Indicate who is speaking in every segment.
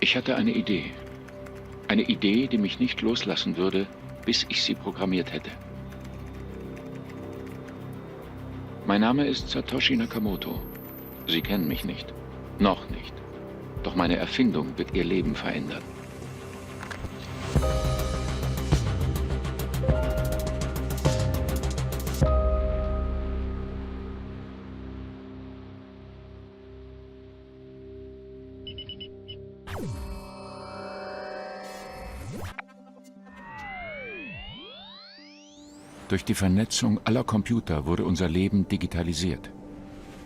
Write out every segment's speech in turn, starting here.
Speaker 1: Ich hatte eine Idee. Eine Idee, die mich nicht loslassen würde, bis ich sie programmiert hätte. Mein Name ist Satoshi Nakamoto. Sie kennen mich nicht. Noch nicht. Doch meine Erfindung wird Ihr Leben verändern. Durch die Vernetzung aller Computer wurde unser Leben digitalisiert.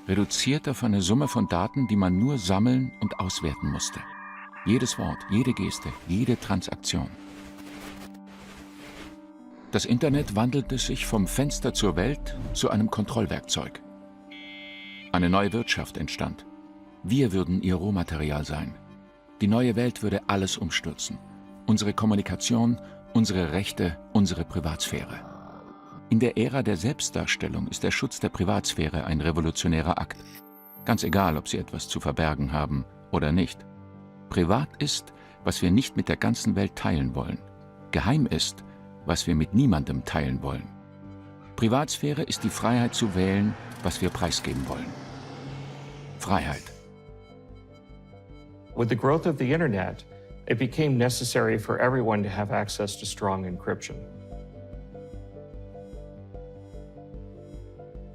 Speaker 1: Reduziert auf eine Summe von Daten, die man nur sammeln und auswerten musste. Jedes Wort, jede Geste, jede Transaktion. Das Internet wandelte sich vom Fenster zur Welt zu einem Kontrollwerkzeug. Eine neue Wirtschaft entstand. Wir würden ihr Rohmaterial sein. Die neue Welt würde alles umstürzen. Unsere Kommunikation, unsere Rechte, unsere Privatsphäre. In der Ära der Selbstdarstellung ist der Schutz der Privatsphäre ein revolutionärer Akt. Ganz egal, ob Sie etwas zu verbergen haben oder nicht. Privat ist, was wir nicht mit der ganzen Welt teilen wollen. Geheim ist, was wir mit niemandem teilen wollen. Privatsphäre ist die Freiheit zu wählen, was wir preisgeben wollen. Freiheit.
Speaker 2: With the growth of the internet, it became necessary for everyone to have access to strong encryption.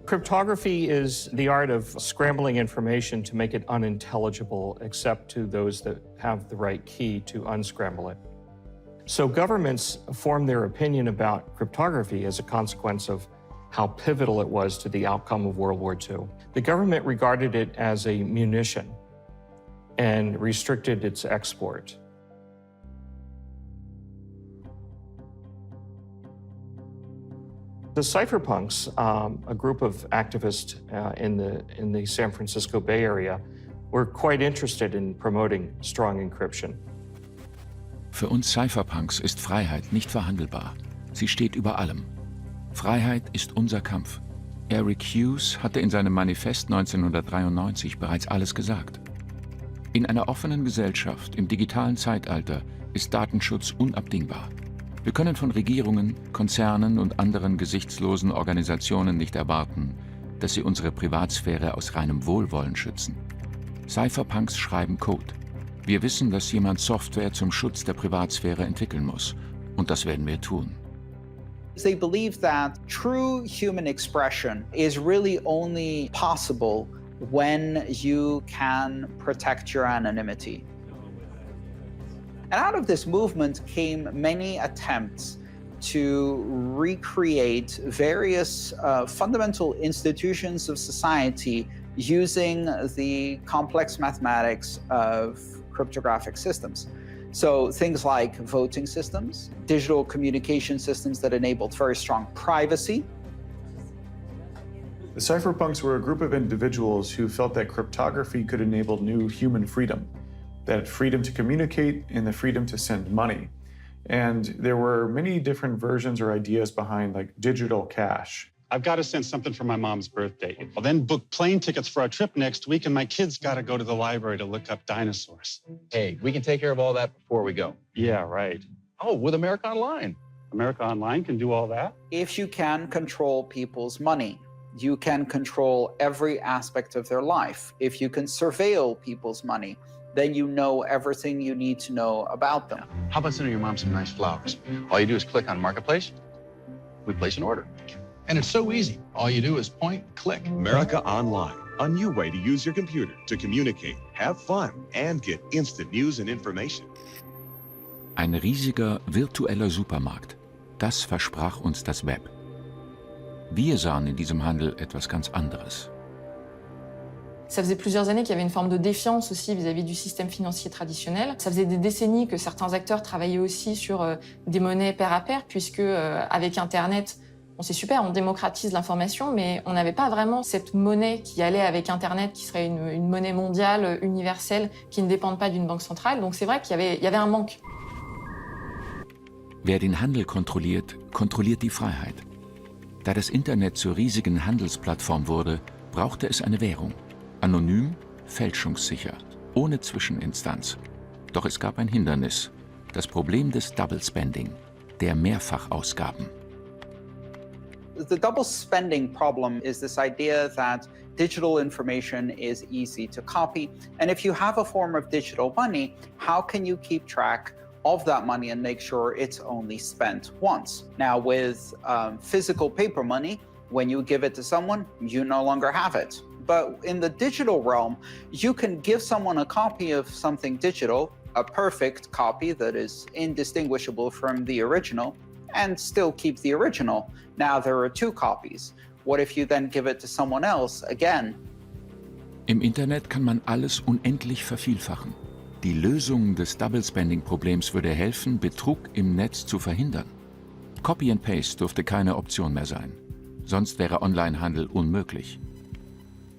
Speaker 2: Cryptography is the art of scrambling information to make it unintelligible except to those that have the right key to unscramble it. So governments formed their opinion about cryptography as a consequence of how pivotal it was to the outcome of World War II. The government regarded it as a munition and restricted its export. The cypherpunks, a group of activists in the San Francisco Bay Area, were quite interested in promoting strong encryption.
Speaker 1: Für uns Cypherpunks ist Freiheit nicht verhandelbar. Sie steht über allem. Freiheit ist unser Kampf. Eric Hughes hatte in seinem Manifest 1993 bereits alles gesagt. In einer offenen Gesellschaft im digitalen Zeitalter ist Datenschutz unabdingbar. Wir können von Regierungen, Konzernen und anderen gesichtslosen Organisationen nicht erwarten, dass sie unsere Privatsphäre aus reinem Wohlwollen schützen. Cypherpunks schreiben Code. Wir wissen, dass jemand Software zum Schutz der Privatsphäre entwickeln muss. Und das werden wir tun.
Speaker 3: They believe that true human expression is really only possible when you can protect your anonymity. And out of this movement came many attempts to recreate various fundamental institutions of society using the complex mathematics of cryptographic systems. So things like voting systems, digital communication systems that enabled very strong privacy.
Speaker 4: The cypherpunks were a group of individuals who felt that cryptography could enable new human freedom. That freedom to communicate and the freedom to send money. And there were many different versions or ideas behind like digital cash.
Speaker 5: I've got to send something for my mom's birthday. I'll then book plane tickets for our trip next week, and my kids got to go to the library to look up dinosaurs.
Speaker 6: Hey, we can take care of all that before we go.
Speaker 5: Yeah, right.
Speaker 6: Oh, with America Online.
Speaker 5: America Online can do all that?
Speaker 3: If you can control people's money, you can control every aspect of their life. If you can surveil people's money, then you know everything you need to know about them.
Speaker 6: How about sending your mom some nice flowers? All you do is click on Marketplace, we place an order. And it's so easy. All you do is point, click.
Speaker 7: America Online, a new way to use your computer to communicate, have fun, and get instant news and information.
Speaker 1: Ein riesiger virtueller Supermarkt. Das versprach uns das Web. Wir sahen in diesem Handel etwas ganz anderes.
Speaker 8: Ça faisait plusieurs années qu'il y avait une forme de défiance aussi vis-à-vis du système financier traditionnel. Ça faisait des décennies que certains acteurs travaillaient aussi sur des monnaies pair à pair, puisque avec Internet, c'est super, on démocratise l'information, mais on n'avait pas vraiment cette monnaie qui allait avec Internet, qui serait une monnaie mondiale, universelle, qui ne dépende pas d'une banque centrale. Donc c'est vrai qu'il y avait un manque.
Speaker 1: Wer den Handel kontrolliert, kontrolliert die Freiheit. Da das Internet zur riesigen Handelsplattform wurde, brauchte es eine Währung. Anonym, fälschungssicher, ohne Zwischeninstanz. Doch es gab ein Hindernis, das Problem des Double Spending, der Mehrfachausgaben.
Speaker 3: The double spending problem is this idea that digital information is easy to copy. And if you have a form of digital money, how can you keep track of that money and make sure it's only spent once? Now, with physical paper money, when you give it to someone, you no longer have it. But in the digital realm, you can give someone a copy of something digital, a perfect copy that is indistinguishable from the original, and still keep the original. Now there are two copies. What if you then give it to someone else again?
Speaker 1: Im Internet kann man alles unendlich vervielfachen. Die Lösung des Double-Spending-Problems würde helfen, Betrug im Netz zu verhindern. Copy and Paste dürfte keine Option mehr sein. Sonst wäre Onlinehandel unmöglich.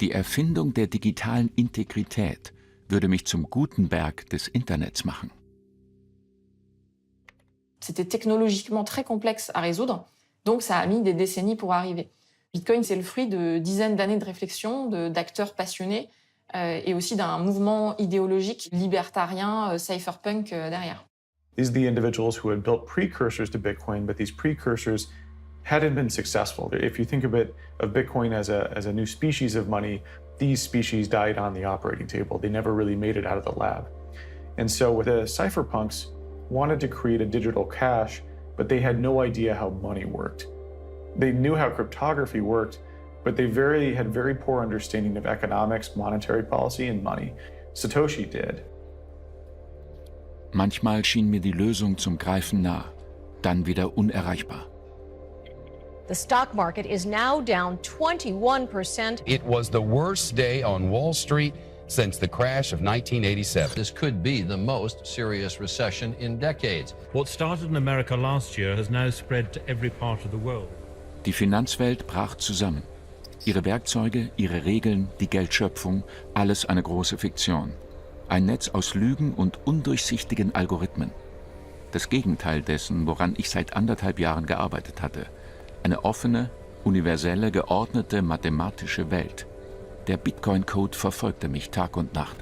Speaker 1: Die Erfindung der digitalen Integrität würde mich zum Gutenberg des Internets machen.
Speaker 8: C'était technologiquement très complexe à résoudre, donc ça a mis des décennies pour arriver. Bitcoin, c'est le fruit de dizaines d'années de réflexion, d'acteurs passionnés et aussi d'un mouvement idéologique libertarien, cypherpunk derrière.
Speaker 4: These are the individuals who had built precursors to Bitcoin, but these precursors hadn't been successful. If you think of Bitcoin as a new species of money, these species died on the operating table. They never really made it out of the lab. And so with the cypherpunks, wanted to create a digital cash, but they had no idea how money worked. They knew how cryptography worked, but they had very poor understanding of economics, monetary policy, and money. Satoshi did.
Speaker 1: Manchmal schien mir die Lösung zum Greifen nah, dann wieder unerreichbar.
Speaker 9: The stock market is now down 21%.
Speaker 10: It was the worst day on Wall Street since the crash of 1987.
Speaker 6: This could be the most serious recession in decades.
Speaker 11: What started in America last year has now spread to every part of the world.
Speaker 1: Die Finanzwelt brach zusammen. Ihre Werkzeuge, ihre Regeln, die Geldschöpfung, alles eine große Fiktion. Ein Netz aus Lügen und undurchsichtigen Algorithmen. Das Gegenteil dessen, woran ich seit 1,5 Jahren gearbeitet hatte. Eine offene, universelle, geordnete, mathematische Welt. Der Bitcoin-Code verfolgte mich Tag und Nacht.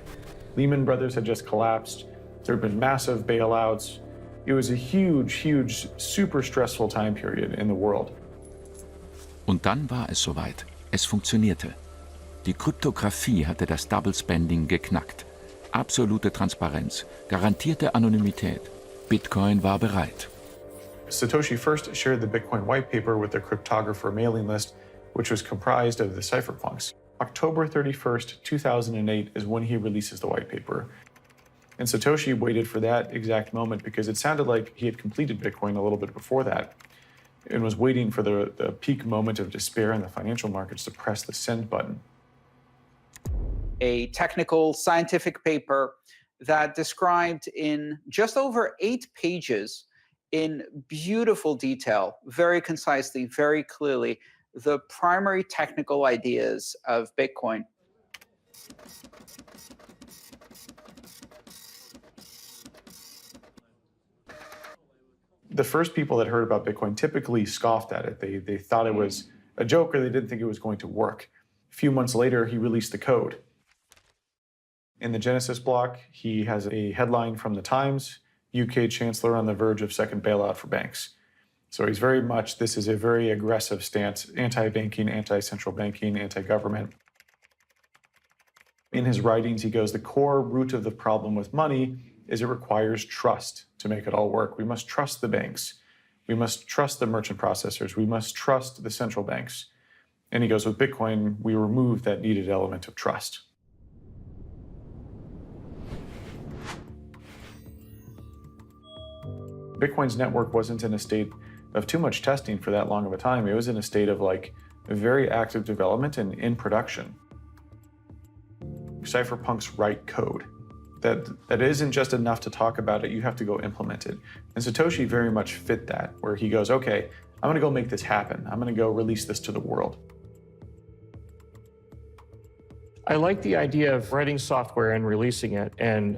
Speaker 4: Lehman Brothers had just collapsed. There had been massive bailouts. It was a huge, super stressful time period in the world.
Speaker 1: Und dann war es soweit. Es funktionierte. Die Kryptographie hatte das Double Spending geknackt. Absolute Transparenz, garantierte Anonymität. Bitcoin war bereit.
Speaker 4: Satoshi first shared the Bitcoin white paper with the cryptographer mailing list, which was comprised of the cypherpunks. October 31st, 2008 is when he releases the white paper. And Satoshi waited for that exact moment because it sounded like he had completed Bitcoin a little bit before that and was waiting for the peak moment of despair in the financial markets to press the send button.
Speaker 3: A technical scientific paper that described in just over 8 pages in beautiful detail, very concisely, very clearly, the primary technical ideas of Bitcoin.
Speaker 4: The first people that heard about Bitcoin typically scoffed at it. They thought it was a joke or they didn't think it was going to work. A few months later, he released the code. In the Genesis block, he has a headline from the Times, UK Chancellor on the verge of second bailout for banks. So he's very much, this is a very aggressive stance, anti-banking, anti-central banking, anti-government. In his writings, he goes, the core root of the problem with money is it requires trust to make it all work. We must trust the banks. We must trust the merchant processors. We must trust the central banks. And he goes, with Bitcoin, we remove that needed element of trust. Bitcoin's network wasn't in a state of too much testing for that long of a time. It was in a state of like a very active development and in production. Cypherpunks write code. That isn't just enough to talk about it, you have to go implement it. And Satoshi very much fit that, where he goes, okay, I'm gonna go make this happen. I'm gonna go release this to the world.
Speaker 2: I like the idea of writing software and releasing it, and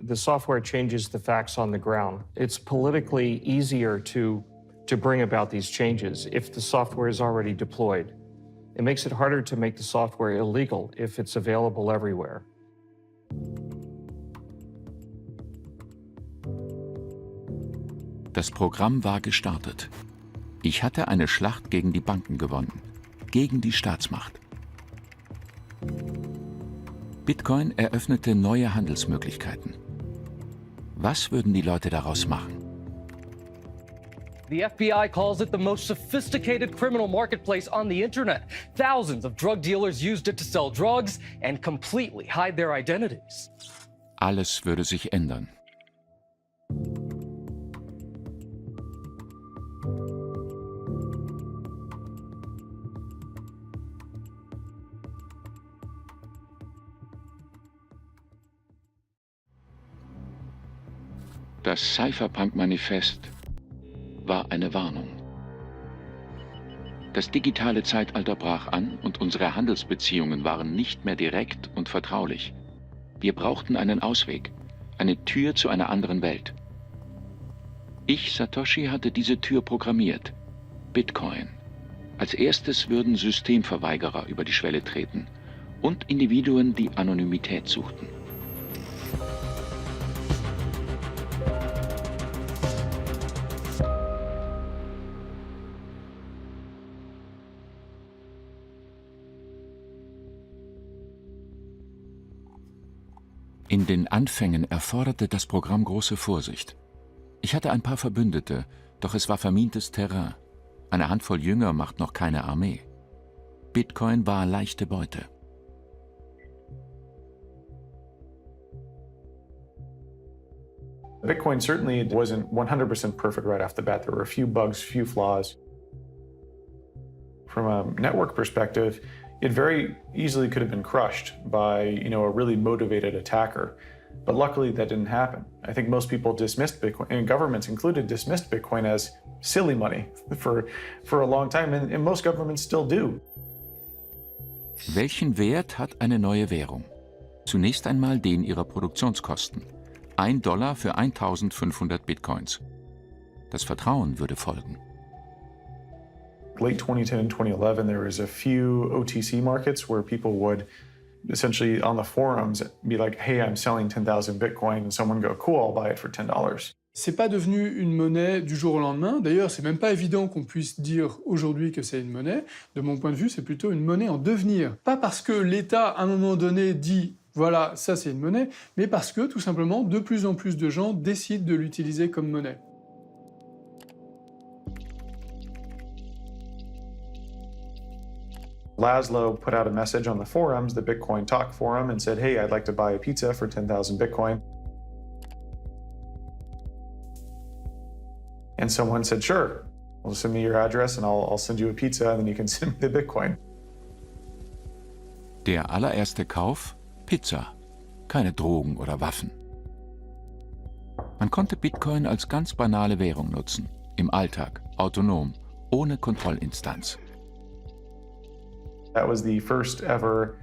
Speaker 2: the software changes the facts on the ground. It's politically easier to bring about these changes if the software is already deployed. It makes it harder to make the software illegal if it's available everywhere.
Speaker 1: Das Programm war gestartet. Ich hatte eine Schlacht gegen die Banken gewonnen, gegen die Staatsmacht. Bitcoin eröffnete neue Handelsmöglichkeiten. Was würden die Leute daraus machen?
Speaker 12: The FBI calls it the most sophisticated criminal marketplace on the internet. Thousands of drug dealers used it to sell drugs and completely hide their identities.
Speaker 1: Alles würde sich ändern. Das Cypherpunk-Manifest war eine Warnung. Das digitale Zeitalter brach an und unsere Handelsbeziehungen waren nicht mehr direkt und vertraulich. Wir brauchten einen Ausweg, eine Tür zu einer anderen Welt. Ich, Satoshi, hatte diese Tür programmiert. Bitcoin. Als erstes würden Systemverweigerer über die Schwelle treten und Individuen, die Anonymität suchten. In den Anfängen erforderte das Programm große Vorsicht. Ich hatte ein paar Verbündete, doch es war vermintes Terrain. Eine Handvoll Jünger macht noch keine Armee. Bitcoin war leichte Beute.
Speaker 4: Bitcoin certainly wasn't 100% perfect right off the bat. There were a few bugs, few flaws. From a network perspective, it very easily could have been crushed by, a really motivated attacker. But luckily that didn't happen. I think most people dismissed Bitcoin, and governments included, dismissed Bitcoin as silly money for a long time, and most governments still do.
Speaker 1: Welchen Wert hat eine neue Währung? Zunächst einmal den ihrer Produktionskosten. $1 für 1500 Bitcoins. Das Vertrauen würde folgen.
Speaker 4: Late 2010, 2011, there was a few OTC markets where people would essentially on the forums be like, hey, I'm selling 10,000 Bitcoin, and someone go, cool, I'll buy it for $10.
Speaker 13: C'est pas devenu une monnaie du jour au lendemain. D'ailleurs, c'est même pas évident qu'on puisse dire aujourd'hui que c'est une monnaie. De mon point de vue, c'est plutôt une monnaie en devenir. Pas parce que l'État, à un moment donné, dit voilà, ça c'est une monnaie, mais parce que, tout simplement, de plus en plus de gens décident de l'utiliser comme monnaie.
Speaker 4: Laszlo put out a message on the forums, the Bitcoin Talk forum, and said, hey, I'd like to buy a pizza for 10,000 Bitcoin. And someone said, sure, well, send me your address and I'll send you a pizza and then you can send me the Bitcoin.
Speaker 1: Der allererste Kauf? Pizza. Keine Drogen oder Waffen. Man konnte Bitcoin als ganz banale Währung nutzen. Im Alltag, autonom, ohne Kontrollinstanz.
Speaker 4: That was the first ever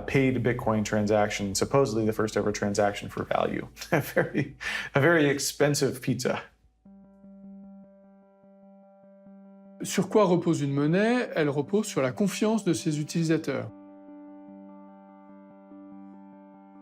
Speaker 4: paid Bitcoin transaction, supposedly the first ever transaction for value. A very expensive pizza.
Speaker 13: Sur quoi repose une monnaie? Elle repose sur la confiance de ses utilisateurs.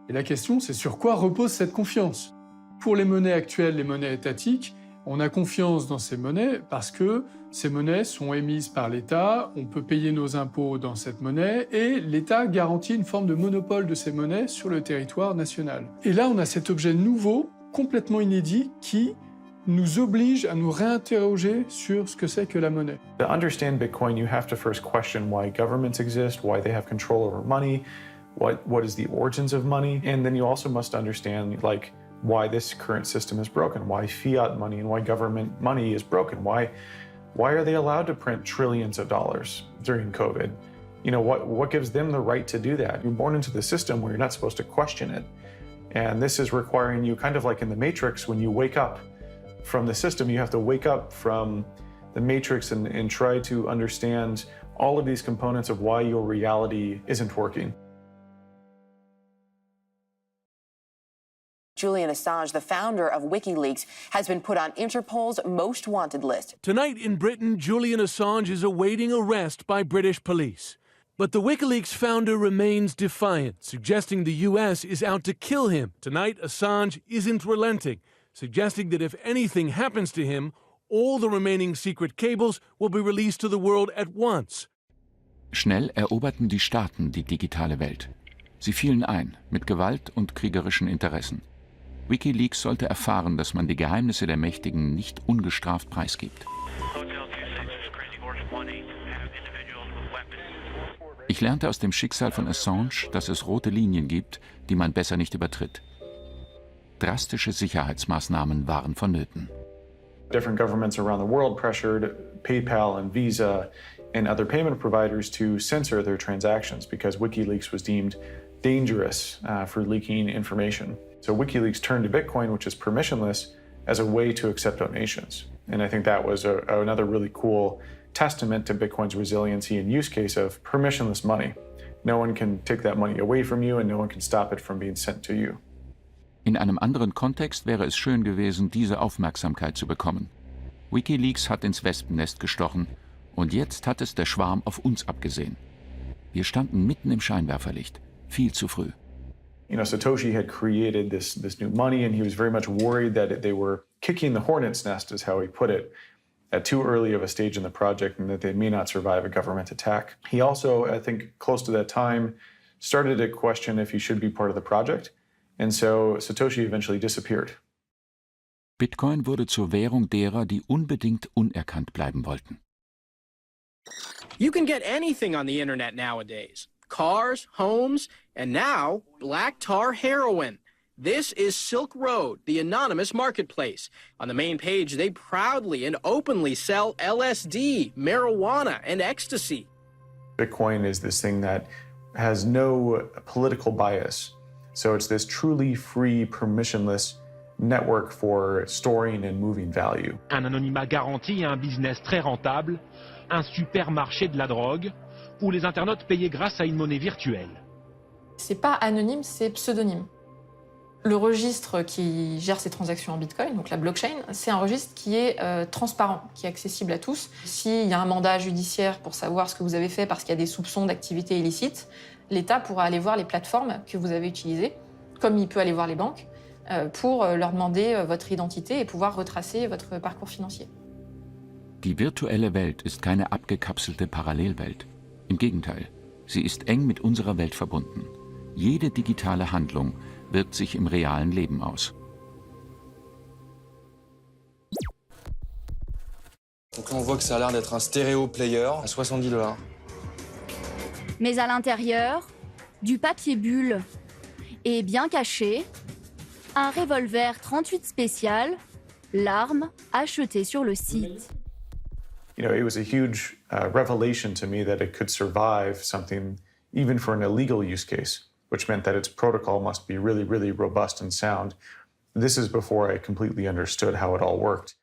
Speaker 13: Et la question, c'est sur quoi repose cette confiance? Pour les monnaies actuelles, les monnaies étatiques, on a confiance dans ces monnaies parce que ces monnaies sont émises par l'État, on peut payer nos impôts dans cette monnaie et l'État garantit une forme de monopole de ces monnaies sur le territoire national. Et là, on a cet objet nouveau, complètement inédit, qui nous oblige à nous réinterroger sur ce que c'est que la monnaie.
Speaker 4: To understand Bitcoin, you have to first question why governments exist, why they have control over money, what is the origins of money, and then you also must understand why this current system is broken, why fiat money and why government money is broken, why are they allowed to print trillions of dollars during COVID? What gives them the right to do that? You're born into the system where you're not supposed to question it. And this is requiring you, kind of like in the Matrix, when you wake up from the system, you have to wake up from the Matrix and try to understand all of these components of why your reality isn't working.
Speaker 14: Julian Assange, the founder of WikiLeaks, has been put on Interpol's most wanted list.
Speaker 15: Tonight in Britain, Julian Assange is awaiting arrest by British police. But the WikiLeaks founder remains defiant, suggesting the US is out to kill him. Tonight, Assange isn't relenting, suggesting that if anything happens to him, all the remaining secret cables will be released to the world at once.
Speaker 1: Schnell eroberten die Staaten die digitale Welt. Sie fielen ein mit Gewalt und kriegerischen Interessen. WikiLeaks sollte erfahren, dass man die Geheimnisse der Mächtigen nicht ungestraft preisgibt. Ich lernte aus dem Schicksal von Assange, dass es rote Linien gibt, die man besser nicht übertritt. Drastische Sicherheitsmaßnahmen waren vonnöten.
Speaker 4: Different governments around the world pressured PayPal and Visa and other payment providers to censor their transactions because WikiLeaks was deemed dangerous for leaking information. So WikiLeaks turned to Bitcoin, which is permissionless, as a way to accept donations. And I think that was another really cool testament to Bitcoin's resiliency and use case of permissionless money. No one can take that money away from you and no one can stop it from being sent to you.
Speaker 1: In einem anderen Kontext wäre es schön gewesen, diese Aufmerksamkeit zu bekommen. WikiLeaks hat ins Wespennest gestochen und jetzt hat es der Schwarm auf uns abgesehen. Wir standen mitten im Scheinwerferlicht, viel zu früh.
Speaker 4: You know, Satoshi had created this new money and he was very much worried that they were kicking the hornet's nest, is how he put it, at too early of a stage in the project and that they may not survive a government attack. He also, I think, close to that time, started to question if he should be part of the project. And so Satoshi eventually disappeared.
Speaker 1: Bitcoin wurde zur Währung derer, die unbedingt unerkannt bleiben wollten.
Speaker 16: You can get anything on the internet nowadays. Cars, homes, and now black tar heroin. This is Silk Road, the anonymous marketplace. On the main page, they proudly and openly sell LSD, marijuana, and ecstasy.
Speaker 4: Bitcoin is this thing that has no political bias. So it's this truly free, permissionless network for storing and moving value.
Speaker 17: Un anonymat garanti et un business très rentable, un supermarché de la drogue, où les internautes payaient grâce à une monnaie virtuelle.
Speaker 8: C'est pas anonyme, c'est pseudonyme. Le registre qui gère ces transactions en Bitcoin, donc la blockchain, c'est un registre qui est transparent, qui est accessible à tous. S'il y a un mandat judiciaire pour savoir ce que vous avez fait parce qu'il y a des soupçons d'activité illicite, l'État pourra aller voir les plateformes que vous avez utilisées, comme il peut aller voir les banques, pour leur demander votre identité et pouvoir retracer votre parcours financier.
Speaker 1: Die virtuelle Welt ist keine abgekapselte Parallelwelt. Im Gegenteil, sie ist eng mit unserer Welt verbunden. Jede digitale Handlung wirkt sich im realen Leben aus.
Speaker 18: Donc là, on voit que ça a l'air d'être un stéréo player à $70.
Speaker 19: Mais à l'intérieur, du papier bulle et bien caché, un revolver 38 spécial, l'arme achetée sur le site.
Speaker 4: You know, it was a huge revelation to me that it could survive something even for an illegal use case, which meant that its protocol must be really, really robust and sound. This is before I completely understood how it all worked.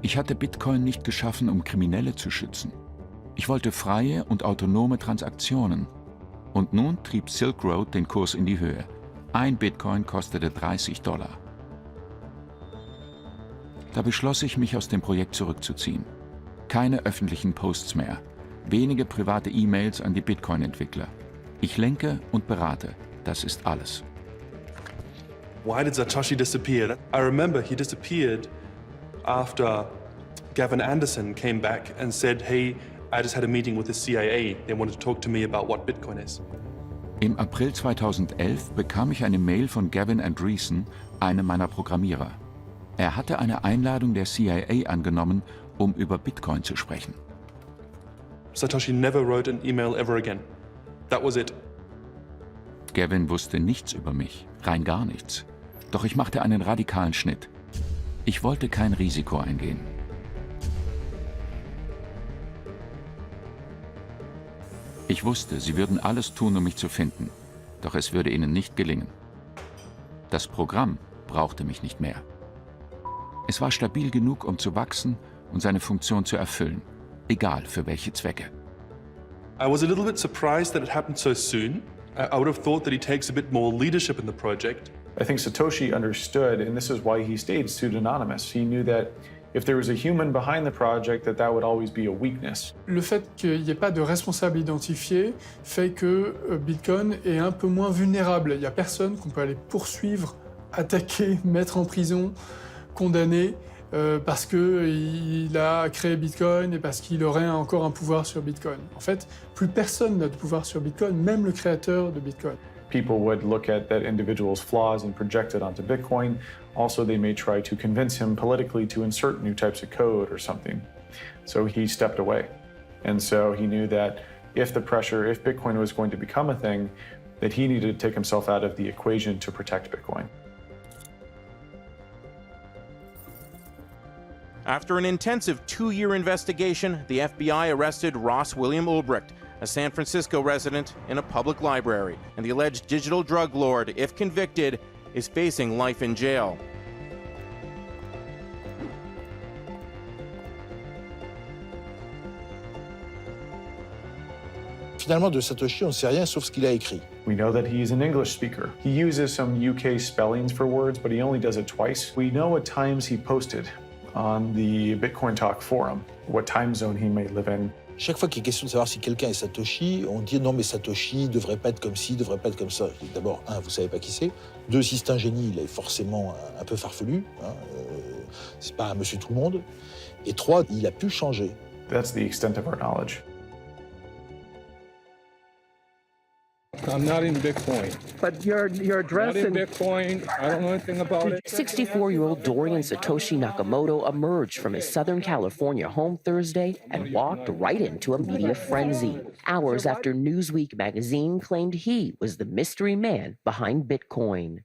Speaker 1: Ich hatte Bitcoin nicht geschaffen, um Kriminelle zu schützen. Ich wollte freie und autonome Transaktionen. Und nun trieb Silk Road den Kurs in die Höhe. Ein Bitcoin kostete $30. Da beschloss ich, mich aus dem Projekt zurückzuziehen. Keine öffentlichen Posts mehr. Wenige private E-Mails an die Bitcoin-Entwickler. Ich lenke und berate. Das ist alles.
Speaker 20: Why did Satoshi disappear? I remember he disappeared after Gavin Anderson came back and said, hey, I just had a meeting with the CIA. They wanted to talk to me about what Bitcoin is.
Speaker 1: Im April 2011 bekam ich eine Mail von Gavin Andreessen, einem meiner Programmierer. Er hatte eine Einladung der CIA angenommen, um über Bitcoin zu sprechen.
Speaker 20: Satoshi never wrote an email ever again. That was it.
Speaker 1: Gavin wusste nichts über mich, rein gar nichts. Doch ich machte einen radikalen Schnitt. Ich wollte kein Risiko eingehen. Ich wusste, sie würden alles tun, um mich zu finden. Doch es würde ihnen nicht gelingen. Das Programm brauchte mich nicht mehr. Es war stabil genug, um zu wachsen und seine Funktion zu erfüllen, egal für welche Zwecke.
Speaker 20: I was a little bit surprised that it happened so soon. I would have thought that he takes a bit more leadership in the project.
Speaker 4: I think Satoshi understood, and this is why he stayed pseudonymous. He knew that if there was a human behind the project, that would always be a weakness.
Speaker 13: Le fait qu'il n'y ait pas de responsable identifié fait que Bitcoin est un peu moins vulnérable. Il n'y a personne qu'on peut aller poursuivre, attaquer, mettre en prison, condamner parce qu'il a créé Bitcoin et parce qu'il aurait encore un pouvoir sur Bitcoin. En fait, plus personne n'a de pouvoir sur Bitcoin, même le créateur de Bitcoin.
Speaker 4: People would look at that individual's flaws and project it onto Bitcoin. Also, they may try to convince him politically to insert new types of code or something. So he stepped away. And so he knew that if Bitcoin was going to become a thing, that he needed to take himself out of the equation to protect Bitcoin.
Speaker 21: After an intensive 2-year investigation, the FBI arrested Ross William Ulbricht, a San Francisco resident, in a public library, and the alleged digital drug lord, if convicted, is facing life in jail.
Speaker 22: Finalement, de Satoshi, on ne sait rien sauf ce qu'il a écrit.
Speaker 4: We know that he's an English speaker. He uses some UK spellings for words, but he only does it twice. We know what times he posted on the Bitcoin Talk forum, what time zone he may live in.
Speaker 22: Chaque fois qu'il est question de savoir si quelqu'un est Satoshi, on dit non mais Satoshi devrait pas être comme ci, devrait pas être comme ça. D'abord, un, vous savez pas qui c'est. Deux, si c'est un génie, il est forcément un peu farfelu. Hein, c'est pas un monsieur tout le monde. Et trois, il a pu changer.
Speaker 4: That's the extent of our knowledge.
Speaker 23: I'm not in Bitcoin.
Speaker 24: But your address
Speaker 23: in Bitcoin, I don't know anything about it.
Speaker 25: 64-year-old Dorian Satoshi Nakamoto emerged from his Southern California home Thursday and walked right into a media frenzy, hours after Newsweek magazine claimed he was the mystery man behind Bitcoin.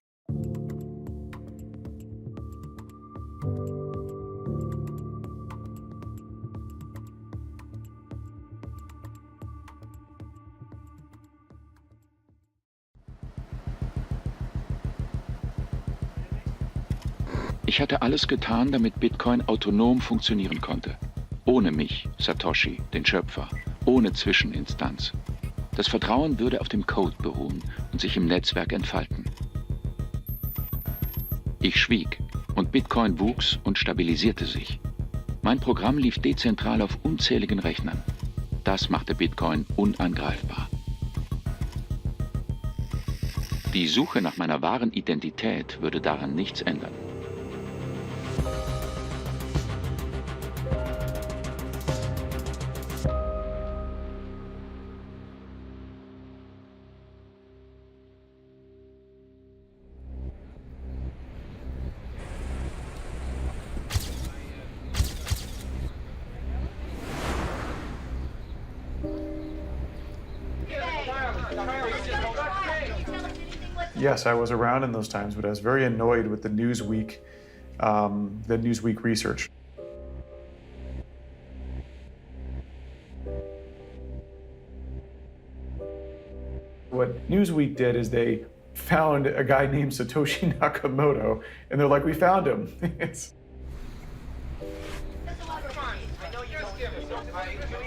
Speaker 1: Ich hatte alles getan, damit Bitcoin autonom funktionieren konnte. Ohne mich, Satoshi, den Schöpfer, ohne Zwischeninstanz. Das Vertrauen würde auf dem Code beruhen und sich im Netzwerk entfalten. Ich schwieg und Bitcoin wuchs und stabilisierte sich. Mein Programm lief dezentral auf unzähligen Rechnern. Das machte Bitcoin unangreifbar. Die Suche nach meiner wahren Identität würde daran nichts ändern.
Speaker 4: Yes, I was around in those times, but I was very annoyed with the Newsweek research. What Newsweek did is they found a guy named Satoshi Nakamoto, and they're like, we found him.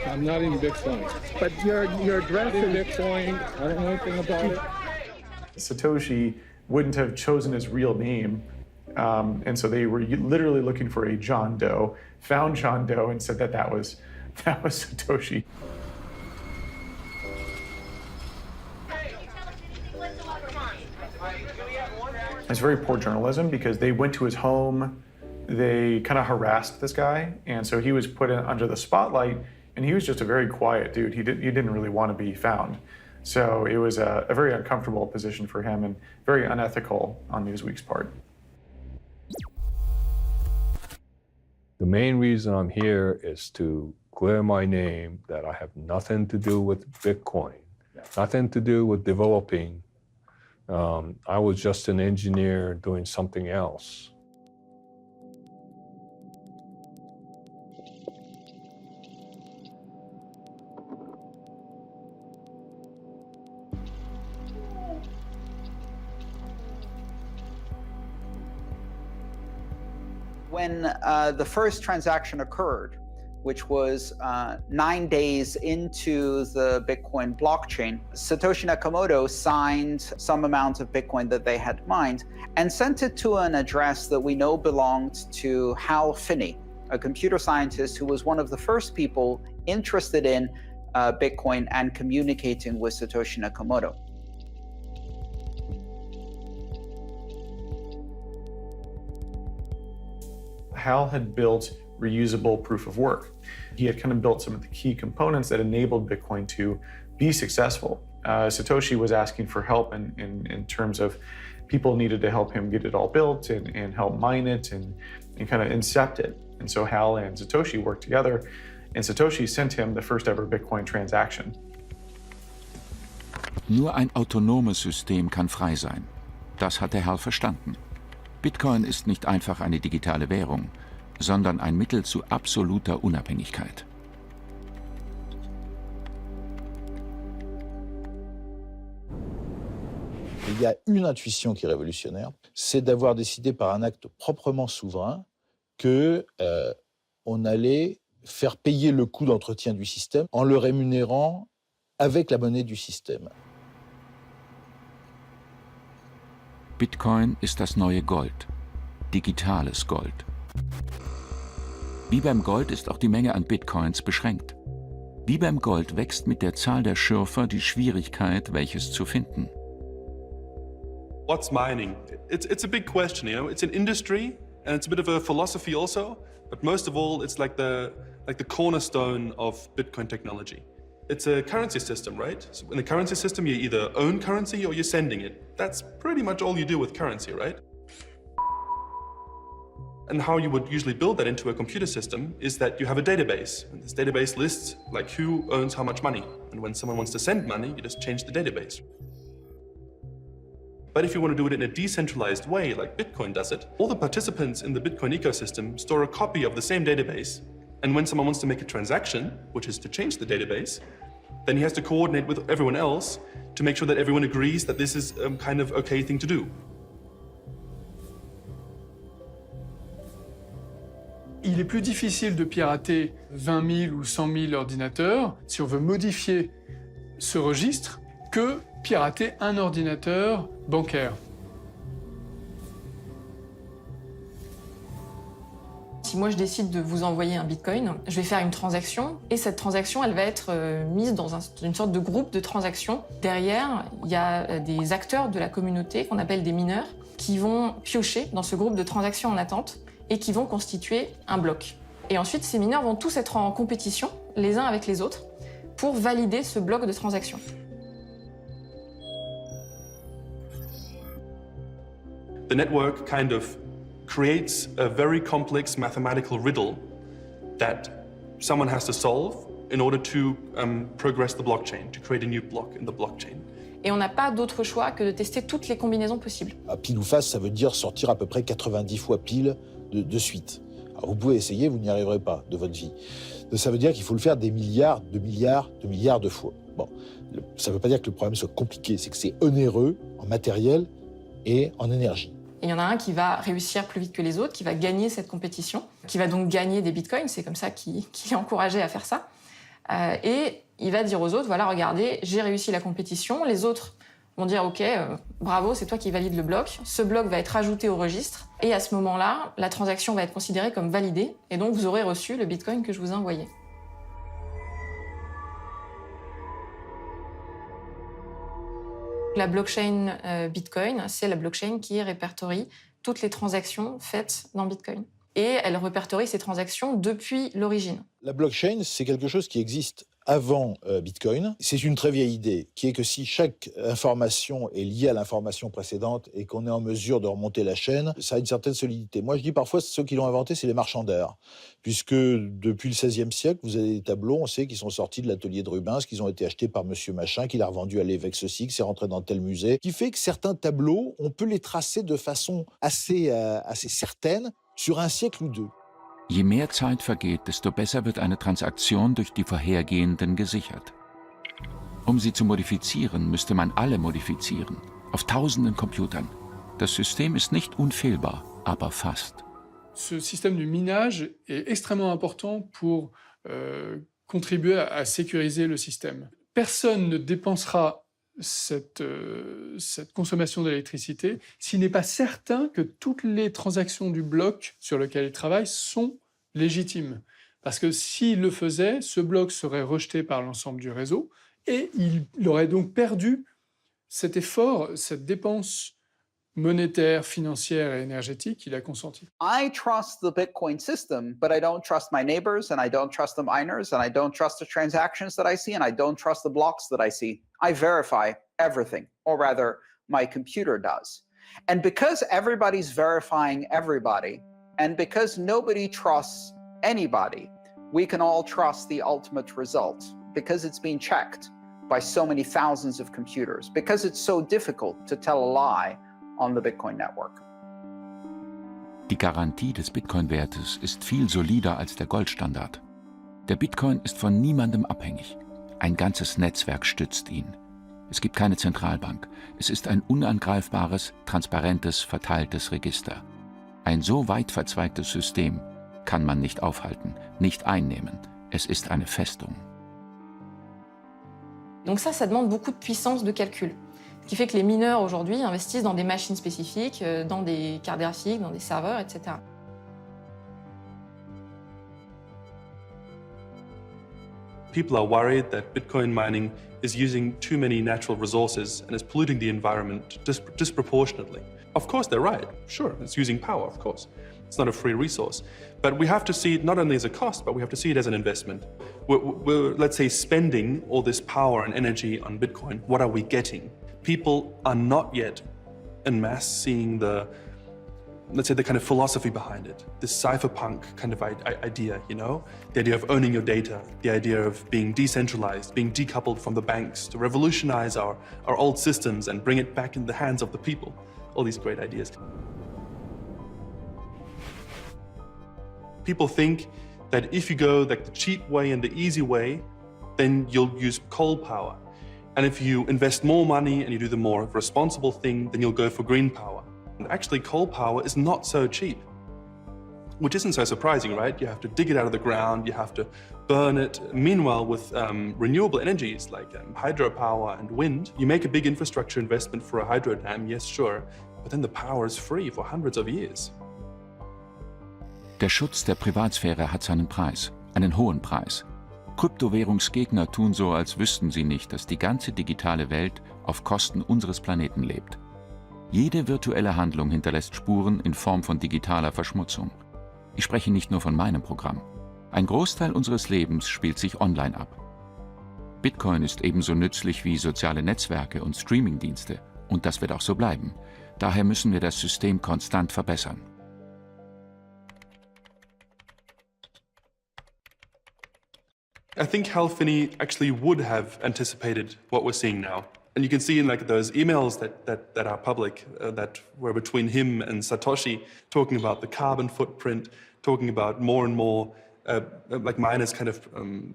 Speaker 23: I'm not in Bitcoin.
Speaker 24: But your address
Speaker 23: in
Speaker 24: is
Speaker 23: Bitcoin, I don't know anything about it.
Speaker 4: Satoshi wouldn't have chosen his real name, and so they were literally looking for a John Doe, found John Doe, and said that was Satoshi. It's very poor journalism because they went to his home, they kind of harassed this guy, and so he was put under the spotlight, and he was just a very quiet dude. He didn't really want to be found. So it was a very uncomfortable position for him and very unethical on Newsweek's part.
Speaker 26: The main reason I'm here is to clear my name that I have nothing to do with Bitcoin, nothing to do with developing. I was just an engineer doing something else.
Speaker 3: When the first transaction occurred, which was 9 days into the Bitcoin blockchain, Satoshi Nakamoto signed some amount of Bitcoin that they had mined and sent it to an address that we know belonged to Hal Finney, a computer scientist who was one of the first people interested in Bitcoin and communicating with Satoshi Nakamoto.
Speaker 4: Hal had built reusable proof of work. He had kind of built some of the key components that enabled Bitcoin to be successful. Satoshi was asking for help in terms of people needed to help him get it all built and help mine it and kind of incept it. And so Hal and Satoshi worked together, and Satoshi sent him the first ever Bitcoin transaction.
Speaker 1: Nur ein autonomes System kann frei sein. Das hat der Hal verstanden. Bitcoin ist nicht einfach eine digitale Währung, sondern ein Mittel zu absoluter Unabhängigkeit.
Speaker 22: Il y a une intuition qui est révolutionnaire, c'est d'avoir décidé par un acte proprement souverain qu'on allait faire payer le coût d'entretien du système en le rémunérant avec la monnaie du système.
Speaker 1: Bitcoin ist das neue Gold, digitales Gold. Wie beim Gold ist auch die Menge an Bitcoins beschränkt. Wie beim Gold wächst mit der Zahl der Schürfer die Schwierigkeit, welches zu finden.
Speaker 20: What's mining? It's a big question, you know. It's an industry and it's a bit of a philosophy also, but most of all, it's like the cornerstone of Bitcoin technology. It's a currency system, right? So in the currency system, you either own currency or you're sending it. That's pretty much all you do with currency, right? And how you would usually build that into a computer system is that you have a database. And this database lists like who owns how much money. And when someone wants to send money, you just change the database. But if you want to do it in a decentralized way, like Bitcoin does it, all the participants in the Bitcoin ecosystem store a copy of the same database. And when someone wants to make a transaction, which is to change the database, then he has to coordinate with everyone else to make sure that everyone agrees that this is a kind of okay thing to do.
Speaker 13: Il est plus difficile de pirater 20 000 ou 100 000 ordinateurs si on veut modifier ce registre que pirater un ordinateur bancaire.
Speaker 8: Si moi je décide de vous envoyer un bitcoin, je vais faire une transaction et cette transaction elle va être mise dans une sorte de groupe de transactions. Derrière, il y a des acteurs de la communauté qu'on appelle des mineurs qui vont piocher dans ce groupe de transactions en attente et qui vont constituer un bloc. Et ensuite, ces mineurs vont tous être en compétition, les uns avec les autres, pour valider ce bloc de transactions.
Speaker 20: The network kind of creates a very complex mathematical riddle that someone has to solve in order to progress the blockchain, to create a new block in the blockchain.
Speaker 8: Et on n'a pas d'autre choix que de tester toutes les combinaisons possibles.
Speaker 22: À pile ou face, ça veut dire sortir à peu près 90 fois pile de suite. Alors vous pouvez essayer, vous n'y arriverez pas de votre vie. Ça veut dire qu'il faut le faire des milliards de fois. Bon, ça ne veut pas dire que le problème soit compliqué, c'est que c'est onéreux en matériel et en énergie.
Speaker 8: Et il y en a un qui va réussir plus vite que les autres, qui va gagner cette compétition, qui va donc gagner des bitcoins, c'est comme ça qu'il est encouragé à faire ça. Et il va dire aux autres, voilà, regardez, j'ai réussi la compétition, les autres vont dire, ok, bravo, c'est toi qui valide le bloc, ce bloc va être ajouté au registre, et à ce moment-là, la transaction va être considérée comme validée, et donc vous aurez reçu le bitcoin que je vous ai envoyé. La blockchain Bitcoin, c'est la blockchain qui répertorie toutes les transactions faites dans Bitcoin. Et elle répertorie ces transactions depuis l'origine.
Speaker 22: La blockchain, c'est quelque chose qui existe avant Bitcoin. C'est une très vieille idée, qui est que si chaque information est liée à l'information précédente et qu'on est en mesure de remonter la chaîne, ça a une certaine solidité. Moi, je dis parfois, ceux qui l'ont inventé, c'est les marchands d'art. Puisque depuis le XVIe siècle, vous avez des tableaux, on sait qu'ils sont sortis de l'atelier de Rubens, qu'ils ont été achetés par monsieur machin, qu'il a revendu à l'évêque ceci, que c'est rentré dans tel musée. Qui fait que certains tableaux, on peut les tracer de façon assez certaine sur un siècle ou deux.
Speaker 1: Je mehr Zeit vergeht, desto besser wird eine Transaktion durch die vorhergehenden gesichert. Um sie zu modifizieren, müsste man alle modifizieren, auf tausenden Computern. Das System ist nicht unfehlbar, aber fast.
Speaker 13: Ce système du minage est extrêmement important pour contribuer à sécuriser le système. Personne ne dépensera cette consommation d'électricité s'il n'est pas certain que toutes les transactions du bloc sur lequel il travaille sont légitime. Parce que s'il le faisait, ce bloc serait rejeté par l'ensemble du réseau et il aurait donc perdu cet effort, cette dépense monétaire, financière et énergétique qu'il a consenti.
Speaker 3: I trust the Bitcoin system, but I don't trust my neighbors, and I don't trust the miners, and I don't trust the transactions that I see, and I don't trust the blocks that I see. I verify everything, or rather, my computer does. And because everybody's verifying everybody, and because nobody trusts anybody, we can all trust the ultimate result, because it's been checked by so many thousands of computers, because it's so difficult to tell a lie on the Bitcoin network.
Speaker 1: Die Garantie des Bitcoin-Wertes ist viel solider als der Goldstandard. Der Bitcoin ist von niemandem abhängig. Ein ganzes Netzwerk stützt ihn. Es gibt keine Zentralbank. Es ist ein unangreifbares, transparentes, verteiltes Register. Ein so weit verzweigtes System kann man nicht aufhalten, nicht einnehmen. Es ist eine Festung.
Speaker 8: Donc ça demande beaucoup de puissance de calcul. Ce qui fait que les mineurs aujourd'hui investissent dans des machines spécifiques, dans des cartes graphiques, dans des serveurs, etc.
Speaker 20: People are worried that Bitcoin mining is using too many natural resources and is polluting the environment disproportionately. Of course, they're right. Sure, it's using power, of course. It's not a free resource. But we have to see it not only as a cost, but we have to see it as an investment. We're let's say, spending all this power and energy on Bitcoin. What are we getting? People are not yet en masse seeing the, let's say, the kind of philosophy behind it. This cypherpunk kind of idea, you know? The idea of owning your data, the idea of being decentralized, being decoupled from the banks, to revolutionize our old systems and bring it back in the hands of the people. All these great ideas. People think that if you go like the cheap way and the easy way, then you'll use coal power. And if you invest more money and you do the more responsible thing, then you'll go for green power. And actually, coal power is not so cheap, which isn't so surprising, right? You have to dig it out of the ground, you have to burn it. Meanwhile, with renewable energies like hydropower and wind, you make a big infrastructure investment for a hydro dam, yes, sure, but then the power is free for hundreds of years.
Speaker 1: Der Schutz der Privatsphäre hat seinen Preis, einen hohen Preis. Kryptowährungsgegner tun so, als wüssten sie nicht, dass die ganze digitale Welt auf Kosten unseres Planeten lebt. Jede virtuelle Handlung hinterlässt Spuren in Form von digitaler Verschmutzung. Ich spreche nicht nur von meinem Programm. Ein Großteil unseres Lebens spielt sich online ab. Bitcoin ist ebenso nützlich wie soziale Netzwerke und Streamingdienste. Und das wird auch so bleiben. Daher müssen wir das System konstant verbessern.
Speaker 20: I think Hal Finney actually would have anticipated what we're seeing now. And you can see in like those emails that are public, that were between him and Satoshi, talking about the carbon footprint, talking about more and more like miners kind of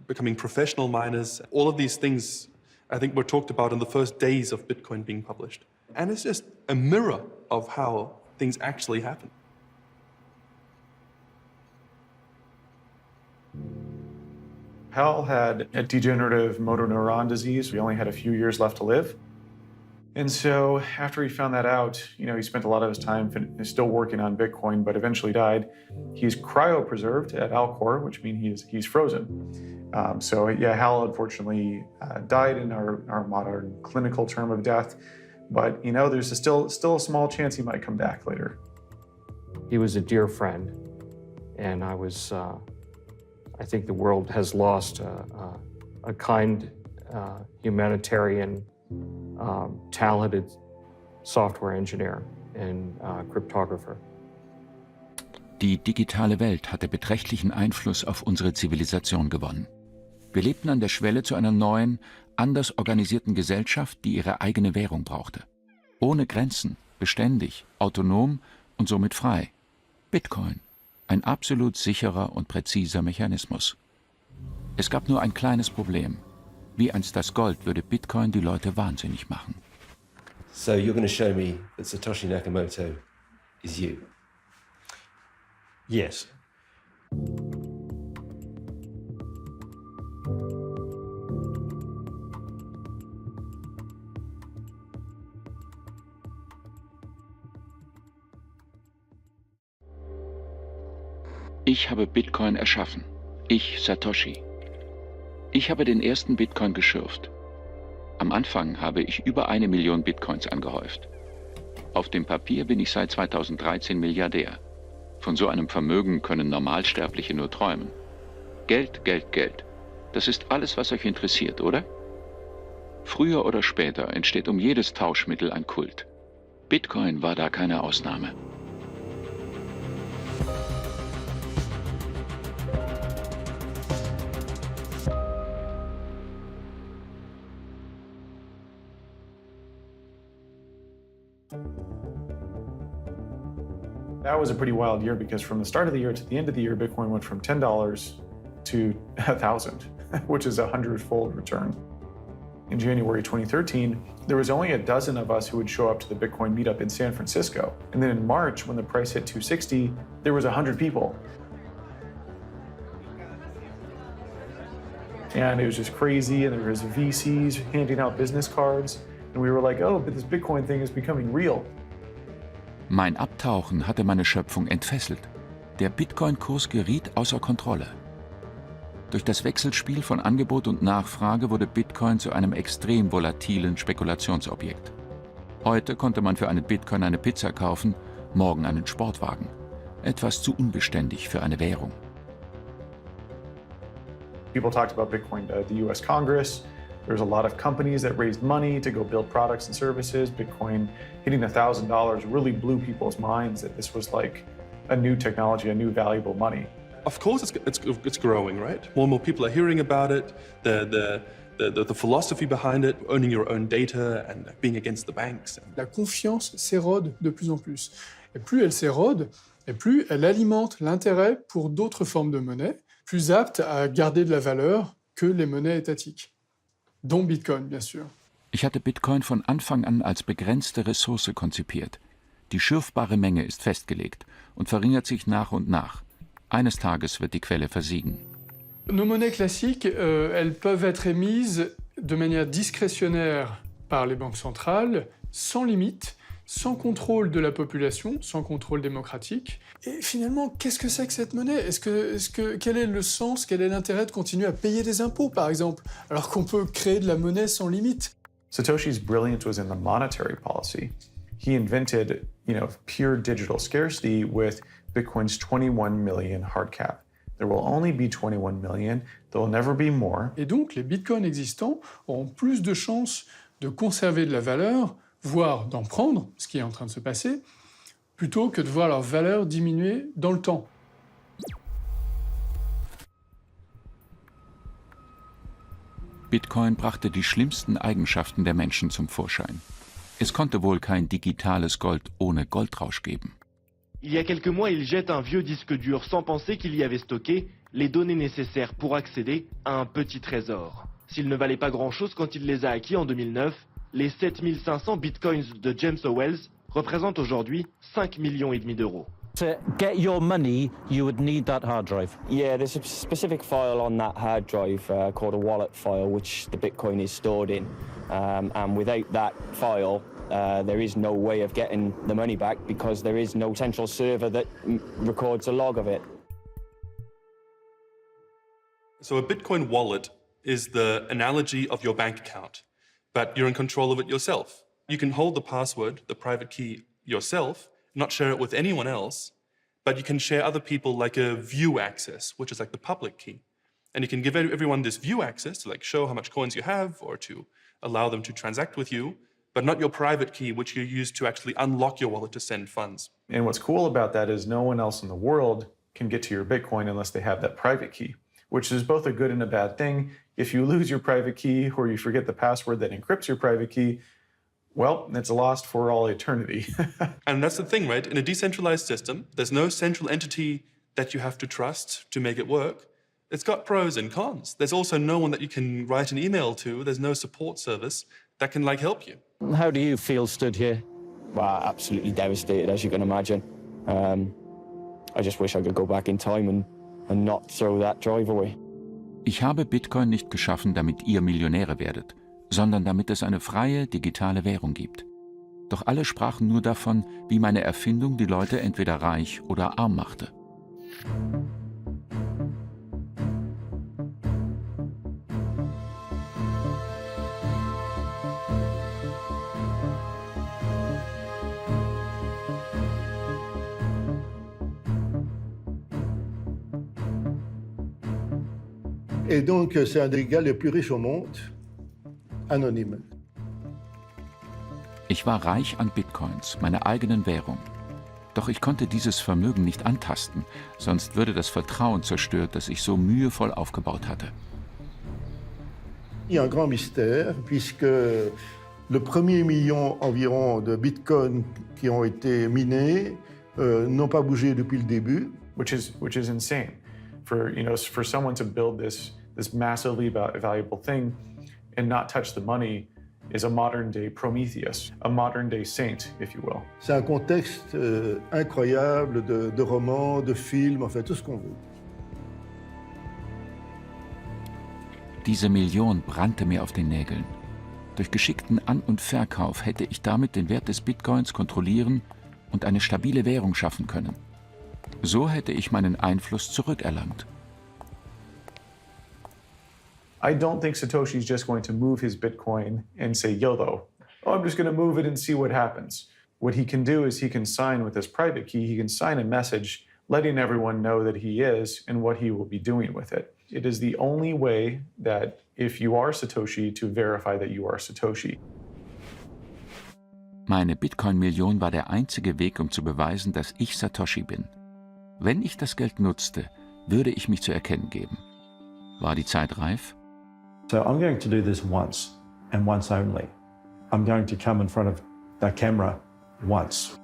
Speaker 20: becoming professional miners. All of these things, I think, were talked about in the first days of Bitcoin being published. And it's just a mirror of how things actually happen.
Speaker 4: Hal had a degenerative motor neuron disease. He only had a few years left to live. And so after he found that out, he spent a lot of his time still working on Bitcoin, but eventually died. He's cryopreserved at Alcor, which means he's frozen. So yeah, Hal unfortunately died in our modern clinical term of death. But there's still a small chance he might come back later.
Speaker 2: He was a dear friend, and I think the world has lost a kind, humanitarian, talented software engineer and cryptographer.
Speaker 1: Die digitale Welt hatte beträchtlichen Einfluss auf unsere Zivilisation gewonnen. Wir lebten an der Schwelle zu einer neuen, anders organisierten Gesellschaft, die ihre eigene Währung brauchte. Ohne Grenzen, beständig, autonom und somit frei. Bitcoin. Ein absolut sicherer und präziser Mechanismus. Es gab nur ein kleines Problem. Wie einst das Gold würde Bitcoin die Leute wahnsinnig machen.
Speaker 5: So you're going to show me that Satoshi Nakamoto is you?
Speaker 6: Yes.
Speaker 1: Ich habe Bitcoin erschaffen. Ich, Satoshi. Ich habe den ersten Bitcoin geschürft. Am Anfang habe ich über 1 Million Bitcoins angehäuft. Auf dem Papier bin ich seit 2013 Milliardär. Von so einem Vermögen können Normalsterbliche nur träumen. Geld, Geld, Geld. Das ist alles, was euch interessiert, oder? Früher oder später entsteht um jedes Tauschmittel ein Kult. Bitcoin war da keine Ausnahme.
Speaker 4: That was a pretty wild year because from the start of the year to the end of the year, Bitcoin went from $10 to 1,000, which is a 100-fold return. In January 2013, there was only a dozen of us who would show up to the Bitcoin meetup in San Francisco. And then in March, when the price hit 260, there was 100 people. And it was just crazy, and there was VCs handing out business cards. And we were like, oh, but this Bitcoin thing is becoming real.
Speaker 1: Mein Abtauchen hatte meine Schöpfung entfesselt. Der Bitcoin-Kurs geriet außer Kontrolle. Durch das Wechselspiel von Angebot und Nachfrage wurde Bitcoin zu einem extrem volatilen Spekulationsobjekt. Heute konnte man für einen Bitcoin eine Pizza kaufen, morgen einen Sportwagen. Etwas zu unbeständig für eine Währung.
Speaker 4: People talked about Bitcoin to the US Congress. There's a lot of companies that raised money to go build products and services. Bitcoin hitting $1,000 really blew people's minds that this was like a new technology, a new valuable money.
Speaker 20: Of course it's growing, right? More and more people are hearing about it, the philosophy behind it, owning your own data and being against the banks.
Speaker 13: La confiance s'érode de plus en plus. Et plus elle s'érode, et plus elle alimente l'intérêt pour d'autres formes de monnaie, plus aptes à garder de la valeur que les monnaies étatiques. Dont Bitcoin, bien sûr.
Speaker 1: Ich hatte Bitcoin von Anfang an als begrenzte Ressource konzipiert. Die schürfbare Menge ist festgelegt und verringert sich nach und nach. Eines Tages wird die Quelle versiegen.
Speaker 13: Nos monnaies classiques, elles peuvent être émises de manière discrétionnaire par les banques centrales, sans limite, sans contrôle de la population, sans contrôle démocratique. Et finalement, qu'est-ce que c'est que cette monnaie ? Quel est le sens, quel est l'intérêt de continuer à payer des impôts, par exemple, alors qu'on peut créer de la monnaie sans limite ?
Speaker 4: Satoshi's brilliance was in the monetary policy. He invented, pure digital scarcity with Bitcoin's 21 million hard cap. There will only be 21 million, there will never be more.
Speaker 13: Et donc, les bitcoins existants auront plus de chances de conserver de la valeur, voire d'en prendre, ce qui est en train de se passer, plutôt que de voir leur valeur diminuer dans le temps.
Speaker 1: Bitcoin brachte die schlimmsten Eigenschaften der Menschen zum Vorschein. Es konnte wohl kein digitales Gold ohne Goldrausch geben.
Speaker 6: Il y a quelques mois, il jette un vieux disque dur sans penser qu'il y avait stocké les données nécessaires pour accéder à un petit trésor. S'il ne valait pas grand-chose quand il les a acquis en 2009, les 7500 bitcoins de James Howells représentent aujourd'hui 5,5 millions d'euros.
Speaker 7: To get your money, you would need that hard drive.
Speaker 9: Yeah, there's a specific file on that hard drive called a wallet file, which the Bitcoin is stored in. And without that file, there is no way of getting the money back because there is no central server that records a log of it.
Speaker 20: So a Bitcoin wallet is the analogy of your bank account, but you're in control of it yourself. You can hold the password, the private key, yourself, not share it with anyone else, but you can share other people like a view access, which is like the public key. And you can give everyone this view access to show how much coins you have or to allow them to transact with you, but not your private key, which you use to actually unlock your wallet to send funds.
Speaker 4: And what's cool about that is no one else in the world can get to your Bitcoin unless they have that private key, which is both a good and a bad thing. If you lose your private key or you forget the password that encrypts your private key, well, it's lost for all eternity.
Speaker 20: And that's the thing, right? In a decentralized system, there's no central entity that you have to trust to make it work. It's got pros and cons. There's also no one that you can write an email to. There's no support service that can help you.
Speaker 7: How do you feel stood here?
Speaker 9: Well, absolutely devastated, as you can imagine. I just wish I could go back in time and not throw that drive away.
Speaker 1: Ich habe Bitcoin nicht geschaffen, damit ihr Millionäre werdet, sondern damit es eine freie, digitale Währung gibt. Doch alle sprachen nur davon, wie meine Erfindung die Leute entweder reich oder arm machte.
Speaker 22: Et donc, c'est un des gars les plus riches au monde, anonyme.
Speaker 1: Ich war reich an Bitcoins, meiner eigenen Währung. Doch ich konnte dieses Vermögen nicht antasten, sonst würde das Vertrauen zerstört, das ich so mühevoll aufgebaut hatte.
Speaker 22: Il y a un grand mystère, puisque le premier million environ de bitcoins qui ont été minés n'ont pas bougé depuis le début.
Speaker 4: Which is insane. For someone to build this massively valuable thing and not touch the money is a modern-day Prometheus, a modern-day saint, if you will.
Speaker 22: C'est un contexte incroyable de romans, de films, enfin tout ce qu'on veut.
Speaker 1: Diese Million brannte mir auf den Nägeln. Durch geschickten An- und Verkauf hätte ich damit den Wert des Bitcoins kontrollieren und eine stabile Währung schaffen können. So hätte ich meinen Einfluss zurückerlangt.
Speaker 4: I don't think Satoshi's just going to move his Bitcoin and say YOLO. Oh, I'm just going to move it and see what happens. What he can do is he can sign with his private key, he can sign a message letting everyone know that he is and what he will be doing with it. It is the only way that if you are Satoshi, to verify that you are Satoshi.
Speaker 1: Meine Bitcoin-Million war der einzige Weg, um zu beweisen, dass ich Satoshi bin. Wenn ich das Geld nutzte, würde ich mich zu erkennen geben. War die Zeit reif?
Speaker 10: So I'm going to do this once and once only. I'm going to come in front of the camera once.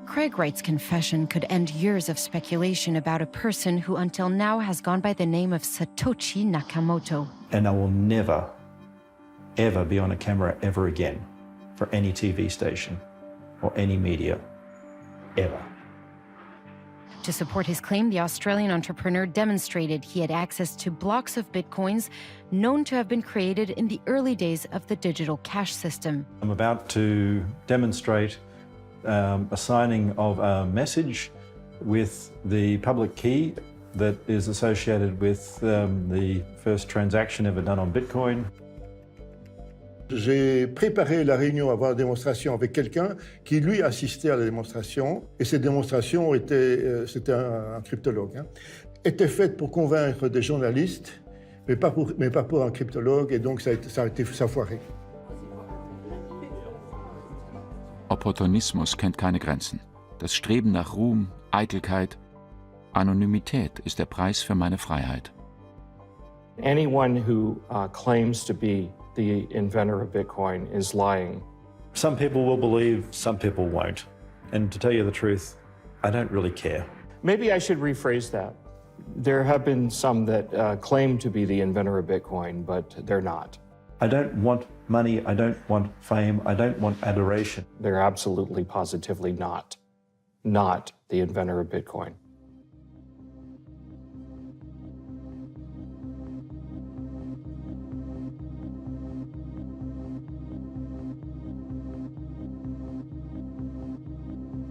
Speaker 11: Craig Wright's confession could end years of speculation about a person who until now has gone by the name of Satoshi Nakamoto.
Speaker 10: And I will never, ever be on a camera ever again for any TV station or any media, ever.
Speaker 11: To support his claim, the Australian entrepreneur demonstrated he had access to blocks of bitcoins known to have been created in the early days of the digital cash system.
Speaker 10: I'm about to demonstrate a signing of a message with the public key that is associated with the first transaction ever done on Bitcoin.
Speaker 22: J'ai préparé la réunion avant la démonstration avec quelqu'un qui, lui, assistait à la démonstration. Et cette démonstration c'était un cryptologue, hein, était faite pour convaincre des journalistes, mais pas pour un cryptologue, et donc ça a foiré.
Speaker 1: Opportunismus kennt keine Grenzen. Das Streben nach Ruhm, Eitelkeit, Anonymität ist der Preis für meine Freiheit.
Speaker 2: Anyone who claims to be the inventor of Bitcoin is lying.
Speaker 10: Some people will believe, some people won't. And to tell you the truth, I don't really care.
Speaker 2: Maybe I should rephrase that. There have been some that claim to be the inventor of Bitcoin, but they're not.
Speaker 10: I don't want money, I don't want fame, I don't want adoration.
Speaker 2: They're absolutely, positively not the inventor of Bitcoin.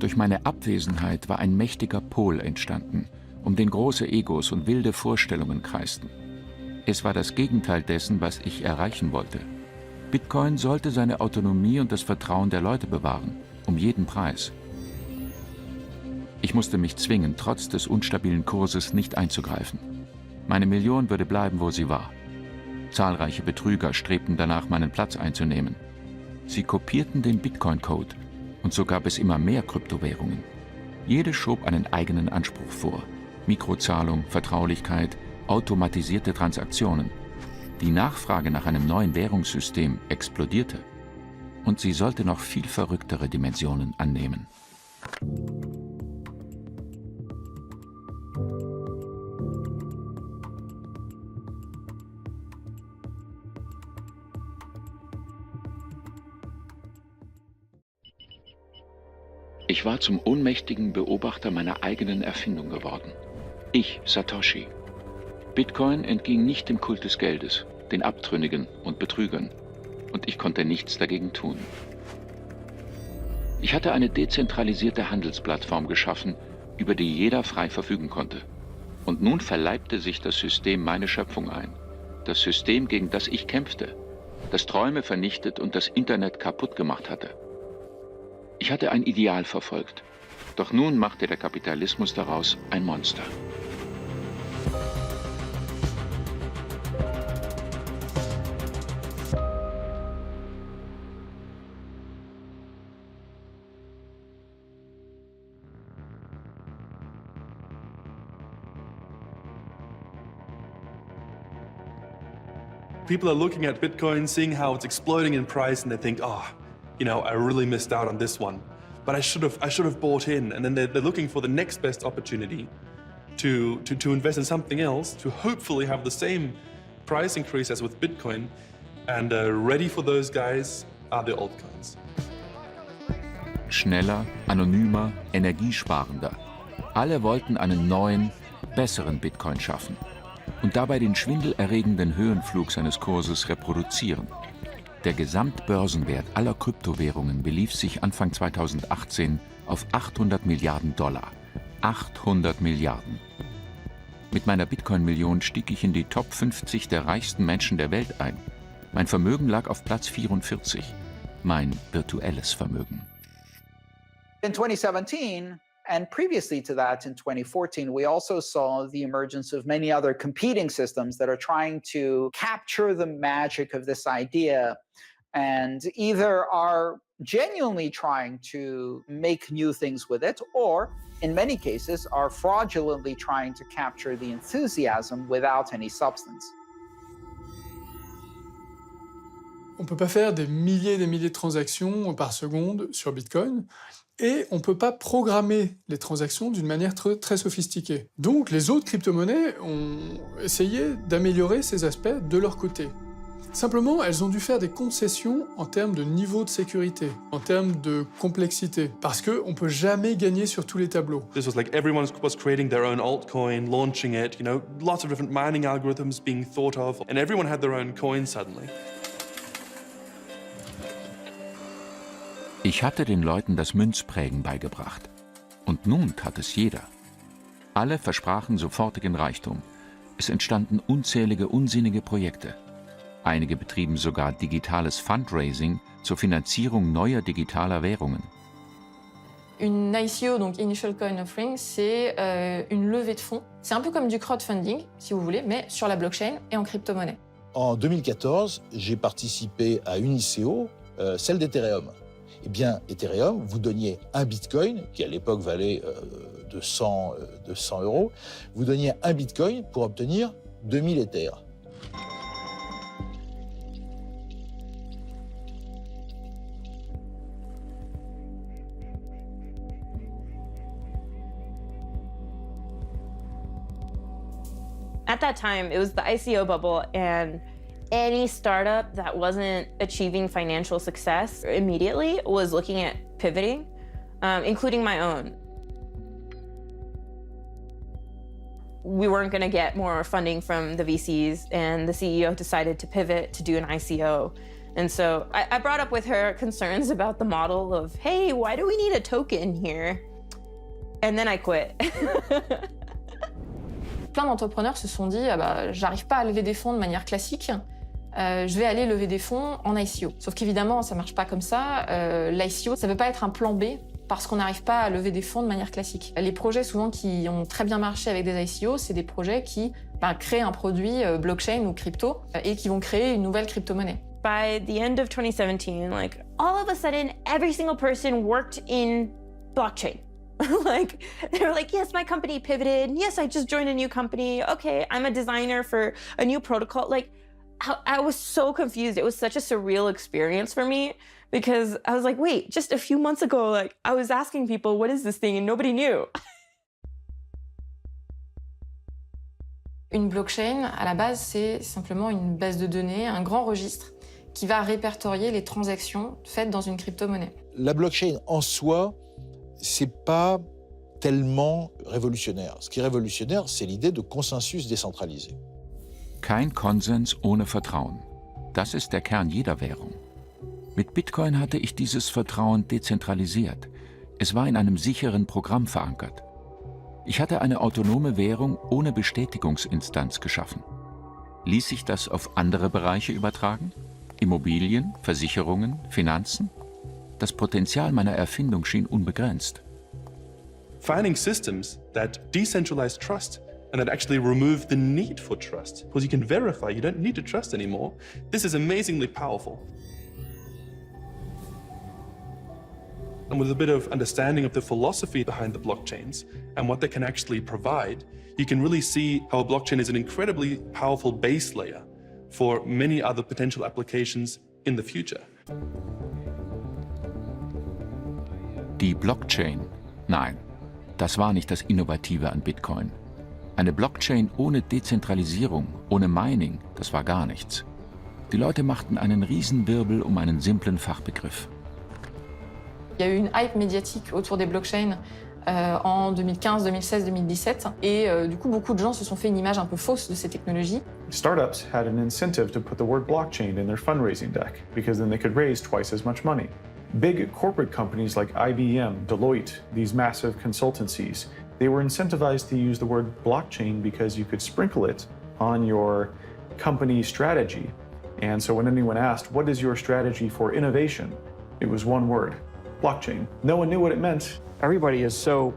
Speaker 1: Durch meine Abwesenheit war ein mächtiger Pol entstanden, um den große Egos und wilde Vorstellungen kreisten. Es war das Gegenteil dessen, was ich erreichen wollte. Bitcoin sollte seine Autonomie und das Vertrauen der Leute bewahren, um jeden Preis. Ich musste mich zwingen, trotz des unstabilen Kurses nicht einzugreifen. Meine Million würde bleiben, wo sie war. Zahlreiche Betrüger strebten danach, meinen Platz einzunehmen. Sie kopierten den Bitcoin-Code. Und so gab es immer mehr Kryptowährungen. Jede schob einen eigenen Anspruch vor. Mikrozahlung, Vertraulichkeit, automatisierte Transaktionen. Die Nachfrage nach einem neuen Währungssystem explodierte. Und sie sollte noch viel verrücktere Dimensionen annehmen. Ich war zum ohnmächtigen Beobachter meiner eigenen Erfindung geworden. Ich, Satoshi. Bitcoin entging nicht dem Kult des Geldes, den Abtrünnigen und Betrügern. Und ich konnte nichts dagegen tun. Ich hatte eine dezentralisierte Handelsplattform geschaffen, über die jeder frei verfügen konnte. Und nun verleibte sich das System meine Schöpfung ein. Das System, gegen das ich kämpfte, das Träume vernichtet und das Internet kaputt gemacht hatte. Ich hatte ein Ideal verfolgt, Doch nun machte der Kapitalismus daraus ein Monster.
Speaker 20: People are looking at Bitcoin, seeing how it's exploding in price, and they think, oh, you know, I really missed out on this one. But I should have bought in. And then they're looking for the next best opportunity to invest in something else, to hopefully have the same price increase as with Bitcoin. And ready for those guys are the altcoins.
Speaker 1: Schneller, anonymer, energiesparender. Alle wollten einen neuen, besseren Bitcoin schaffen und dabei den schwindelerregenden Höhenflug seines Kurses reproduzieren. Der Gesamtbörsenwert aller Kryptowährungen belief sich Anfang 2018 auf 800 Milliarden Dollar. 800 Milliarden. Mit meiner Bitcoin-Million stieg ich in die Top 50 der reichsten Menschen der Welt ein. Mein Vermögen lag auf Platz 44. Mein virtuelles Vermögen.
Speaker 3: In 2017, and previously to that in 2014, we also saw the emergence of many other competing systems that are trying to capture the magic of this idea and either are genuinely trying to make new things with it, or in many cases are fraudulently trying to capture the enthusiasm without any substance.
Speaker 13: On ne peut pas faire des milliers et des milliers de transactions par seconde sur Bitcoin. Et on ne peut pas programmer les transactions d'une manière très sophistiquée. Donc les autres crypto-monnaies ont essayé d'améliorer ces aspects de leur côté. Simplement, elles ont dû faire des concessions en termes de niveau de sécurité, en termes de complexité, parce qu'on ne peut jamais gagner sur tous les tableaux.
Speaker 20: This was like everyone was creating their own altcoin, launching it, you know, lots of different mining algorithms being thought of, and everyone had their own coin suddenly.
Speaker 1: Ich hatte den Leuten das Münzprägen beigebracht. Und nun tat es jeder. Alle versprachen sofortigen Reichtum. Es entstanden unzählige unsinnige Projekte. Einige betrieben sogar digitales Fundraising zur Finanzierung neuer digitaler Währungen.
Speaker 8: Une ICO, donc Initial Coin Offering, c'est une levée de fonds. C'est un peu comme du crowdfunding, si vous voulez, mais sur la blockchain et en crypto-monnaie.
Speaker 22: En 2014, j'ai participé à une ICO, celle d'Ethereum. Eh bien, Ethereum, vous donniez un bitcoin, qui à l'époque valait 200 euros, vous donniez un bitcoin pour obtenir 2000 Ethers.
Speaker 12: At that time, it was the ICO bubble, and any startup that wasn't achieving financial success immediately was looking at pivoting, including my own. We weren't going to get more funding from the VCs, and the CEO decided to pivot to do an ICO. And so I brought up with her concerns about the model of, hey, why do we need a token here? And then I quit.
Speaker 8: Plein d'entrepreneurs se sont dit, ah bah, j'arrive pas à lever des fonds de manière classique, je vais aller lever des fonds en ICO. Sauf qu'évidemment, ça marche pas comme ça. L'ICO, ça veut pas être un plan B parce qu'on n'arrive pas à lever des fonds de manière classique. Les projets souvent qui ont très bien marché avec des ICO, c'est des projets qui créent un produit blockchain ou crypto et qui vont créer une nouvelle crypto-monnaie.
Speaker 12: By the end of 2017, like all of a sudden, every single person worked in blockchain. Like, they were like, yes, my company pivoted. Yes, I just joined a new company. Okay, I'm a designer for a new protocol. Like, I was so confused. It was such a surreal experience for me because I was like, wait, just a few months ago, like, I was asking people, what is this thing? And nobody knew.
Speaker 8: Une blockchain, à la base, c'est simplement une base de données, un grand registre qui va répertorier les transactions faites dans une crypto-monnaie.
Speaker 22: La blockchain en soi, c'est pas tellement révolutionnaire. Ce qui est révolutionnaire, c'est l'idée de consensus décentralisé.
Speaker 1: Kein Konsens ohne Vertrauen. Das ist der Kern jeder Währung. Mit Bitcoin hatte ich dieses Vertrauen dezentralisiert. Es war in einem sicheren Programm verankert. Ich hatte eine autonome Währung ohne Bestätigungsinstanz geschaffen. Ließ sich das auf andere Bereiche übertragen? Immobilien, Versicherungen, Finanzen? Das Potenzial meiner Erfindung schien unbegrenzt.
Speaker 20: finding systems that decentralize trust and that actually remove the need for trust. Because you can verify, you don't need to trust anymore. This is amazingly powerful. And with a bit of understanding of the philosophy behind the blockchains and what they can actually provide, you can really see how a blockchain is an incredibly powerful base layer for many other potential applications in the future.
Speaker 1: Die Blockchain? Nein, das war nicht das Innovative an Bitcoin. Eine Blockchain ohne Dezentralisierung, ohne Mining, das war gar nichts. Die Leute machten einen Riesenwirbel um einen simplen Fachbegriff.
Speaker 8: Il y a eu une hype médiatique autour des blockchains en 2015, 2016, 2017. Et du coup, beaucoup de gens se sont fait une image un peu fausse de ces technologies.
Speaker 4: Startups had an incentive to put the word blockchain in their fundraising deck because then they could raise twice as much money. Big corporate companies like IBM, Deloitte, these massive consultancies, they were incentivized to use the word blockchain because you could sprinkle it on your company strategy. And so when anyone asked, what is your strategy for innovation? It was one word, blockchain. No one knew what it meant.
Speaker 2: Everybody is so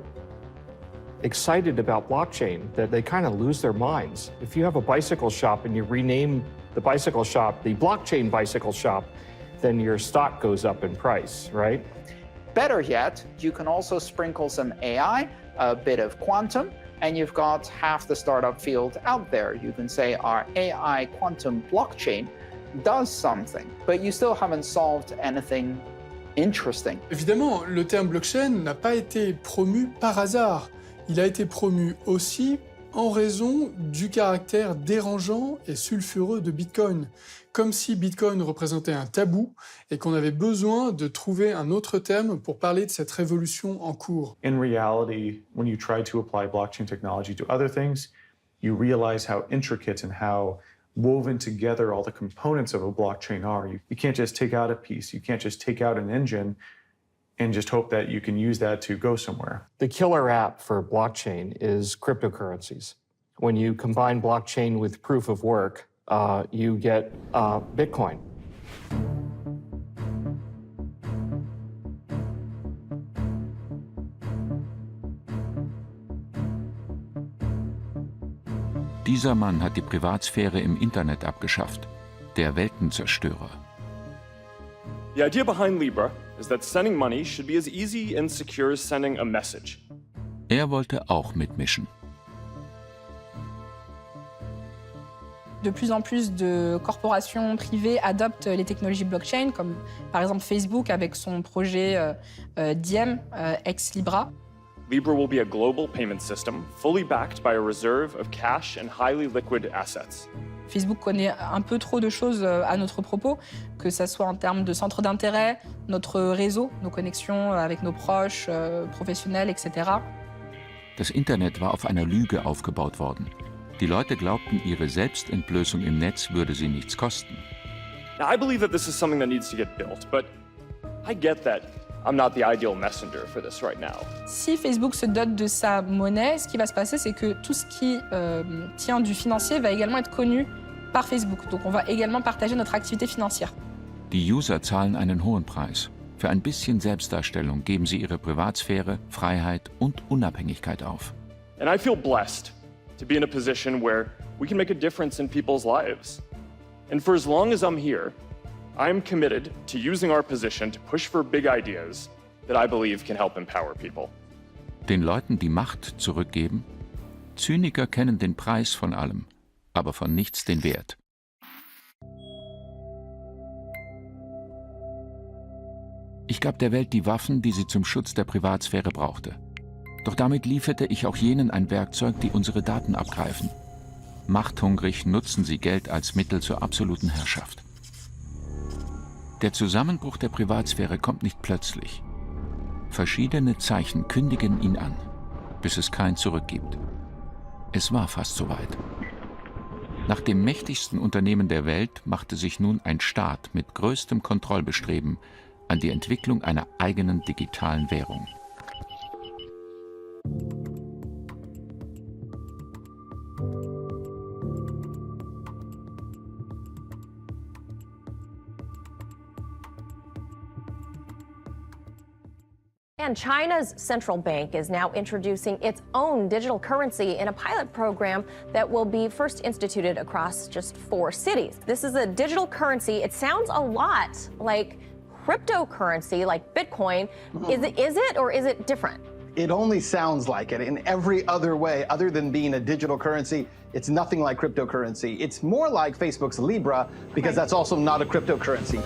Speaker 2: excited about blockchain that they kind of lose their minds. If you have a bicycle shop and you rename the bicycle shop the blockchain bicycle shop, then your stock goes up in price, right?
Speaker 3: Better yet, you can also sprinkle some AI, a bit of quantum, and you've got half the startup field out there. You can say our AI quantum blockchain does something, but you still haven't solved anything interesting.
Speaker 13: Évidemment, le terme blockchain n'a pas été promu par hasard. Il a été promu aussi en raison du caractère dérangeant et sulfureux de Bitcoin. Comme si Bitcoin représentait un tabou et qu'on avait besoin de trouver un autre terme pour parler de cette révolution en cours.
Speaker 4: In reality, when you try to apply blockchain technology to other things, you realize how intricate and how woven together all the components of a blockchain are. You can't just take out a piece, you can't just take out an engine and just hope that you can use that to go somewhere.
Speaker 2: The killer app for blockchain is cryptocurrencies. When you combine blockchain with proof of work, you get Bitcoin.
Speaker 1: Dieser Mann hat die Privatsphäre im Internet abgeschafft. Der Weltenzerstörer.
Speaker 14: The idea behind Libra is that sending money should be as easy and secure as sending a message.
Speaker 1: Er wollte auch mitmischen.
Speaker 15: De plus en plus de corporations privées adoptent les technologies blockchain, comme par exemple Facebook avec son projet Diem, ex-Libra.
Speaker 14: Libra will be a global payment system, fully backed by a reserve of cash and highly liquid assets.
Speaker 15: Facebook connaît un peu trop de choses à notre propos, que ce soit en termes de centre d'intérêt, notre réseau, nos connexions avec nos proches, professionnels, etc.
Speaker 1: Das Internet war auf einer Lüge aufgebaut worden. Die Leute glaubten, ihre Selbstentblößung im Netz würde sie nichts kosten.
Speaker 14: Now, I believe that this is something that needs to get built, but I get that I'm not the ideal messenger for this right now.
Speaker 15: Si Facebook se dote de sa monnaie, ce qui va se passer, c'est que tout ce qui tient du financier va également être connu par Facebook. Donc on va également partager notre activité financière.
Speaker 1: Die User zahlen einen hohen Preis. Für ein bisschen Selbstdarstellung geben sie ihre Privatsphäre, Freiheit und Unabhängigkeit auf.
Speaker 14: And I feel blessed to be in a position where we can make a difference in people's lives. And for as long as I'm here, I'm committed to using our position to push for big ideas that I believe can help empower people.
Speaker 1: Den Leuten die Macht zurückgeben? Zyniker kennen den Preis von allem, aber von nichts den Wert. Ich gab der Welt die Waffen, die sie zum Schutz der Privatsphäre brauchte. Doch damit lieferte ich auch jenen ein Werkzeug, die unsere Daten abgreifen. Machthungrig nutzen sie Geld als Mittel zur absoluten Herrschaft. Der Zusammenbruch der Privatsphäre kommt nicht plötzlich. Verschiedene Zeichen kündigen ihn an, bis es kein Zurück gibt. Es war fast soweit. Nach dem mächtigsten Unternehmen der Welt machte sich nun ein Staat mit größtem Kontrollbestreben an die Entwicklung einer eigenen digitalen Währung.
Speaker 16: And China's central bank is now introducing its own digital currency in a pilot program that will be first instituted across just 4 cities. This is a digital currency. It sounds a lot like cryptocurrency, like Bitcoin. Is it or is it different?
Speaker 17: It only sounds like it. In every other way, other than being a digital currency, it's nothing like cryptocurrency. It's more like Facebook's Libra, because that's also not a cryptocurrency.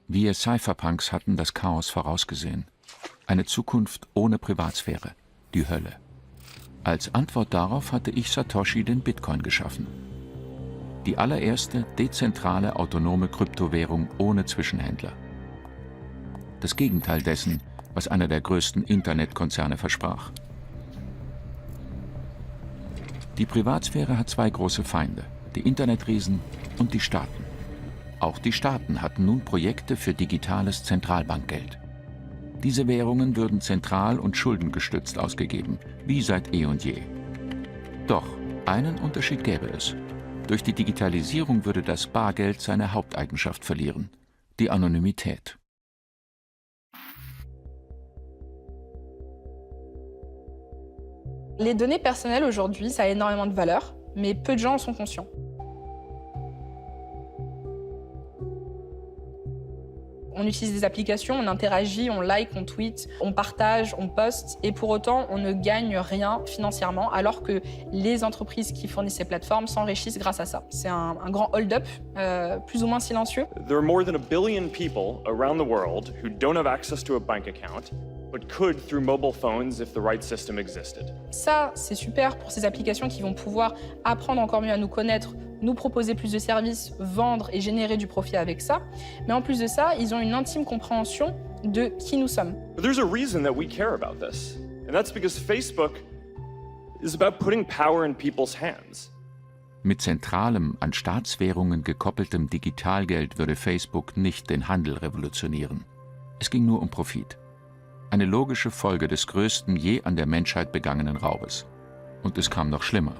Speaker 1: Wir Cypherpunks hatten das Chaos vorausgesehen. Eine Zukunft ohne Privatsphäre, die Hölle. Als Antwort darauf hatte ich Satoshi den Bitcoin geschaffen. Die allererste dezentrale autonome Kryptowährung ohne Zwischenhändler. Das Gegenteil dessen, was einer der größten Internetkonzerne versprach. Die Privatsphäre hat 2 große Feinde, die Internetriesen und die Staaten. Auch die Staaten hatten nun Projekte für digitales Zentralbankgeld. Diese Währungen würden zentral- und schuldengestützt ausgegeben, wie seit eh und je. Doch einen Unterschied gäbe es. Durch die Digitalisierung würde das Bargeld seine Haupteigenschaft verlieren, die Anonymität.
Speaker 15: Les données personnelles aujourd'hui, ça a énormément de valeur, mais peu de gens en sont conscients. On utilise des applications, on interagit, on like, on tweet, on partage, on poste, et pour autant, on ne gagne rien financièrement, alors que les entreprises qui fournissent ces plateformes s'enrichissent grâce à ça. C'est un grand hold-up, plus ou moins silencieux.
Speaker 14: There are more than 1 billion people around the world who don't have access to a bank account, but could through mobile phones if the right system existed.
Speaker 15: Ça, c'est super pour ces applications qui vont pouvoir apprendre encore mieux à nous connaître, nous proposer plus de services, vendre et générer du profit avec ça. Mais en plus de ça, ils ont une intime compréhension de qui nous sommes.
Speaker 14: But there's a reason that we care about this, and that's because Facebook is about putting power in people's hands.
Speaker 1: Mit zentralem, an Staatswährungen gekoppeltem Digitalgeld würde Facebook nicht den Handel revolutionieren. Es ging nur um Profit. Eine logische Folge des größten je an der Menschheit begangenen Raubes. Und es kam noch schlimmer.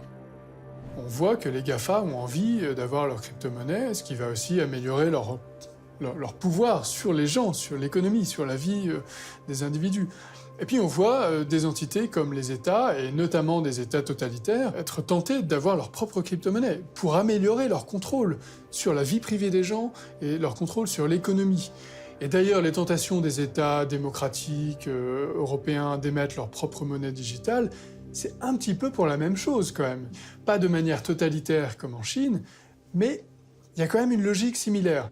Speaker 13: On voit que les GAFA ont envie d'avoir leur crypto-monnaie, ce qui va aussi améliorer leur pouvoir sur les gens, sur l'économie, sur la vie des individus. Et puis on voit des entités comme les États, et notamment des États totalitaires, être tentés d'avoir leur propre crypto-monnaie pour améliorer leur contrôle sur la vie privée des gens et leur contrôle sur l'économie. Et d'ailleurs, les tentations des États démocratiques européens d'émettre leur propre monnaie digitale, c'est un petit peu pour la même chose quand même. Pas de manière totalitaire comme en Chine, mais il y a quand même une logique similaire.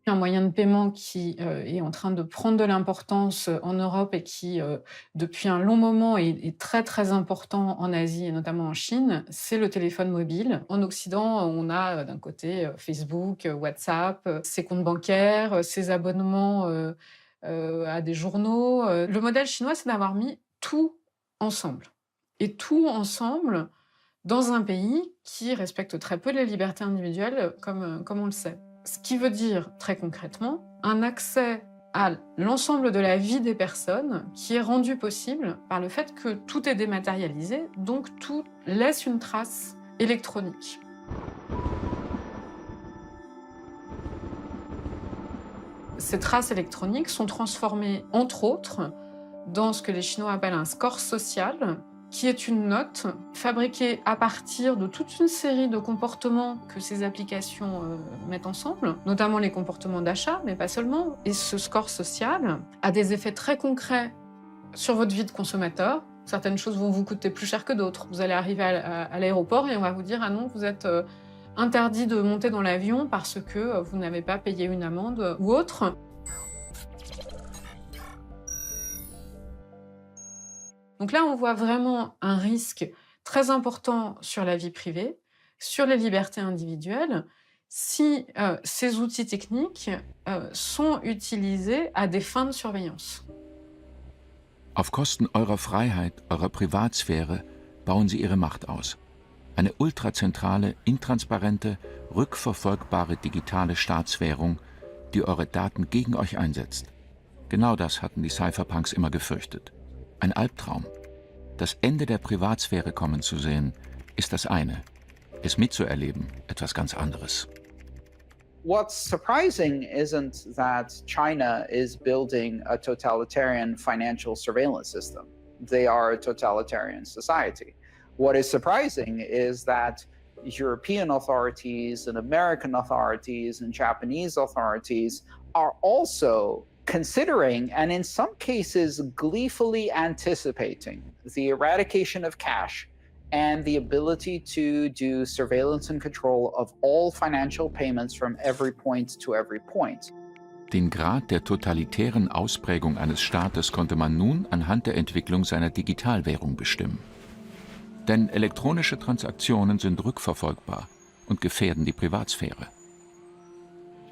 Speaker 8: Un moyen de paiement qui est en train de prendre de l'importance en Europe et qui, depuis un long moment, est très très important en Asie et notamment en Chine, c'est le téléphone mobile. En Occident, on a d'un côté Facebook, WhatsApp, ses comptes bancaires, ses abonnements à des journaux. Le modèle chinois, c'est d'avoir mis tout ensemble. Et tout ensemble dans un pays qui respecte très peu les libertés individuelles, comme on le sait. Ce qui veut dire, très concrètement, un accès à l'ensemble de la vie des personnes qui est rendu possible par le fait que tout est dématérialisé, donc tout laisse une trace électronique. Ces traces électroniques sont transformées, entre autres, dans ce que les Chinois appellent un score social, qui est une note fabriquée à partir de toute une série de comportements que ces applications mettent ensemble, notamment les comportements d'achat, mais pas seulement. Et ce score social a des effets très concrets sur votre vie de consommateur. Certaines choses vont vous coûter plus cher que d'autres. Vous allez arriver à l'aéroport et on va vous dire « Ah non, vous êtes interdit de monter dans l'avion parce que vous n'avez pas payé une amende ou autre ». Donc là, on voit vraiment un risque très important sur la vie privée, sur les libertés individuelles, si ces outils techniques sont utilisés à des fins de surveillance.
Speaker 1: Auf Kosten eurer Freiheit, eurer Privatsphäre bauen sie ihre Macht aus. Eine ultrazentrale, intransparente, rückverfolgbare digitale Staatswährung, die eure Daten gegen euch einsetzt. Genau das hatten die Cypherpunks immer gefürchtet. Ein Albtraum. Das Ende der Privatsphäre kommen zu sehen, ist das eine. Es mitzuerleben, etwas ganz anderes.
Speaker 3: What's surprising isn't that China is building a totalitarian financial surveillance system. They are a totalitarian society. What is surprising is that European authorities and American authorities and Japanese authorities are also considering and in some cases gleefully anticipating the eradication of cash and the ability to do surveillance and control of all financial payments from every point to every point.
Speaker 1: Den Grad der totalitären Ausprägung eines Staates konnte man nun anhand der Entwicklung seiner Digitalwährung bestimmen. Denn elektronische Transaktionen sind rückverfolgbar und gefährden die Privatsphäre.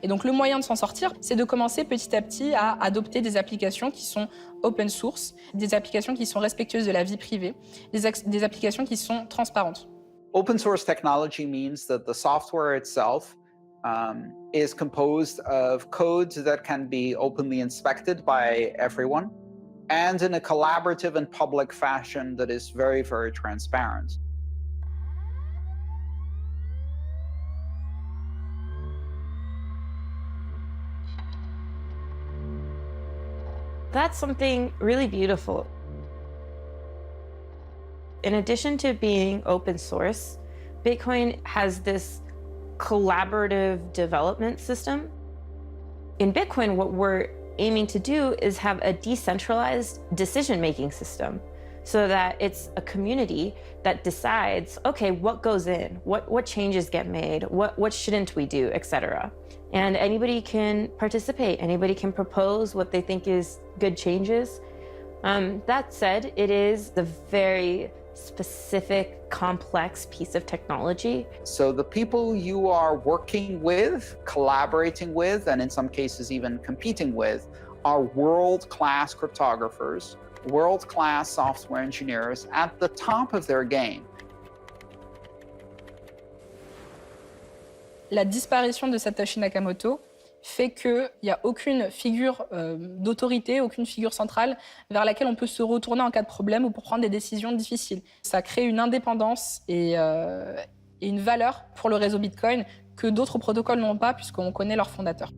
Speaker 15: Et donc le moyen de s'en sortir, c'est de commencer petit à petit à adopter des applications qui sont open source, des applications qui sont respectueuses de la vie privée, des applications qui sont transparentes.
Speaker 3: Open source technology means that the software itself is composed of codes that can be openly inspected by everyone and in a collaborative and public fashion that is very, very transparent.
Speaker 12: That's something really beautiful. In addition to being open source, Bitcoin has this collaborative development system. In Bitcoin, what we're aiming to do is have a decentralized decision-making system so that it's a community that decides, okay, what goes in, what changes get made, what shouldn't we do, etc. And anybody can participate, anybody can propose what they think is good changes. That said, it is a very specific, complex piece of technology.
Speaker 3: So the people you are working with, collaborating with, and in some cases even competing with, are world-class cryptographers, world-class software engineers at the top of their game.
Speaker 15: La disparition de Satoshi Nakamoto fait qu'il n'y a aucune figure d'autorité, aucune figure centrale vers laquelle on peut se retourner en cas de problème ou pour prendre des décisions difficiles. Ça crée une indépendance et une valeur pour le réseau Bitcoin que d'autres protocoles n'ont pas puisqu'on connaît leurs fondateurs.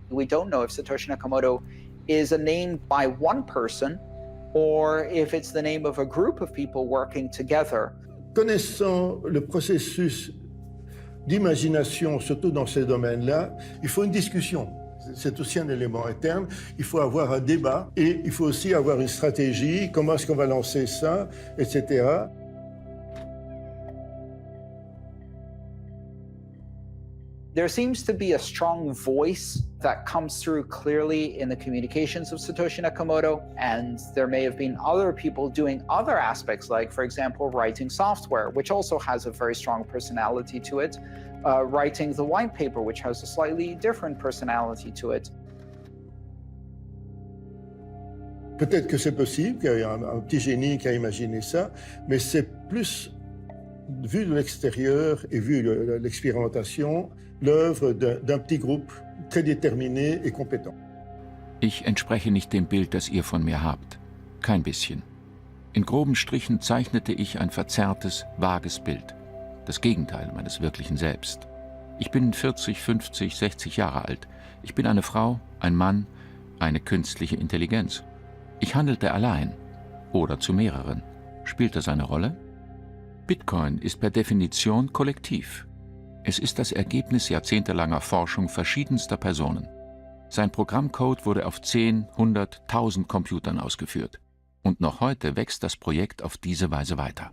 Speaker 3: We don't know if Satoshi Nakamoto is a name by one person or if it's the name of a group of people working together.
Speaker 22: Connaissant le processus d'imagination, surtout dans ces domaines-là, il faut une discussion. C'est aussi un élément interne. Il faut avoir un débat et il faut aussi avoir une stratégie. Comment est-ce qu'on va lancer ça, etc.
Speaker 3: There seems to be a strong voice that comes through clearly in the communications of Satoshi Nakamoto, and there may have been other people doing other aspects, like, for example, writing software, which also has a very strong personality to it, writing the white paper, which has a slightly different personality to it.
Speaker 22: Peut-être que c'est possible, qu'il y a un petit génie qui a imaginé ça, mais c'est plus, vu de l'extérieur et vu l'expérimentation, l'œuvre d'un petit groupe très déterminé et compétent.
Speaker 1: Ich entspreche nicht dem Bild, das ihr von mir habt. Kein bisschen. In groben Strichen zeichnete ich ein verzerrtes, vages Bild. Das Gegenteil meines wirklichen Selbst. Ich bin 40, 50, 60 Jahre alt. Ich bin eine Frau, ein Mann, eine künstliche Intelligenz. Ich handelte allein oder zu mehreren. Spielt das eine Rolle? Bitcoin ist per Definition kollektiv. Es ist das Ergebnis jahrzehntelanger Forschung verschiedenster Personen. Sein Programmcode wurde auf 10, 100, 1000 Computern ausgeführt. Und noch heute wächst das Projekt auf diese Weise weiter.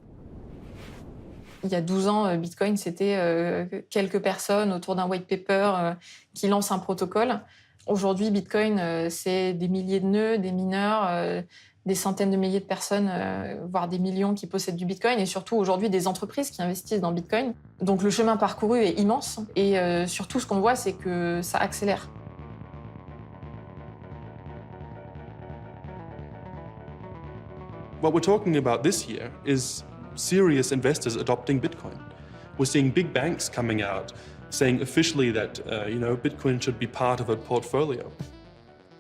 Speaker 8: Il y a 12 ans, Bitcoin, c'était quelques personnes autour d'un white paper qui lancent un protocole. Aujourd'hui, Bitcoin, c'est des milliers de nœuds, des mineurs, des centaines de milliers de personnes, voire des millions qui possèdent du Bitcoin, et surtout aujourd'hui des entreprises qui investissent dans Bitcoin. Donc le chemin parcouru est immense, et surtout ce qu'on voit, c'est que ça accélère.
Speaker 20: What we're talking about this year is serious investors adopting Bitcoin. We're seeing big banks coming out saying officially that Bitcoin should be part of a portfolio.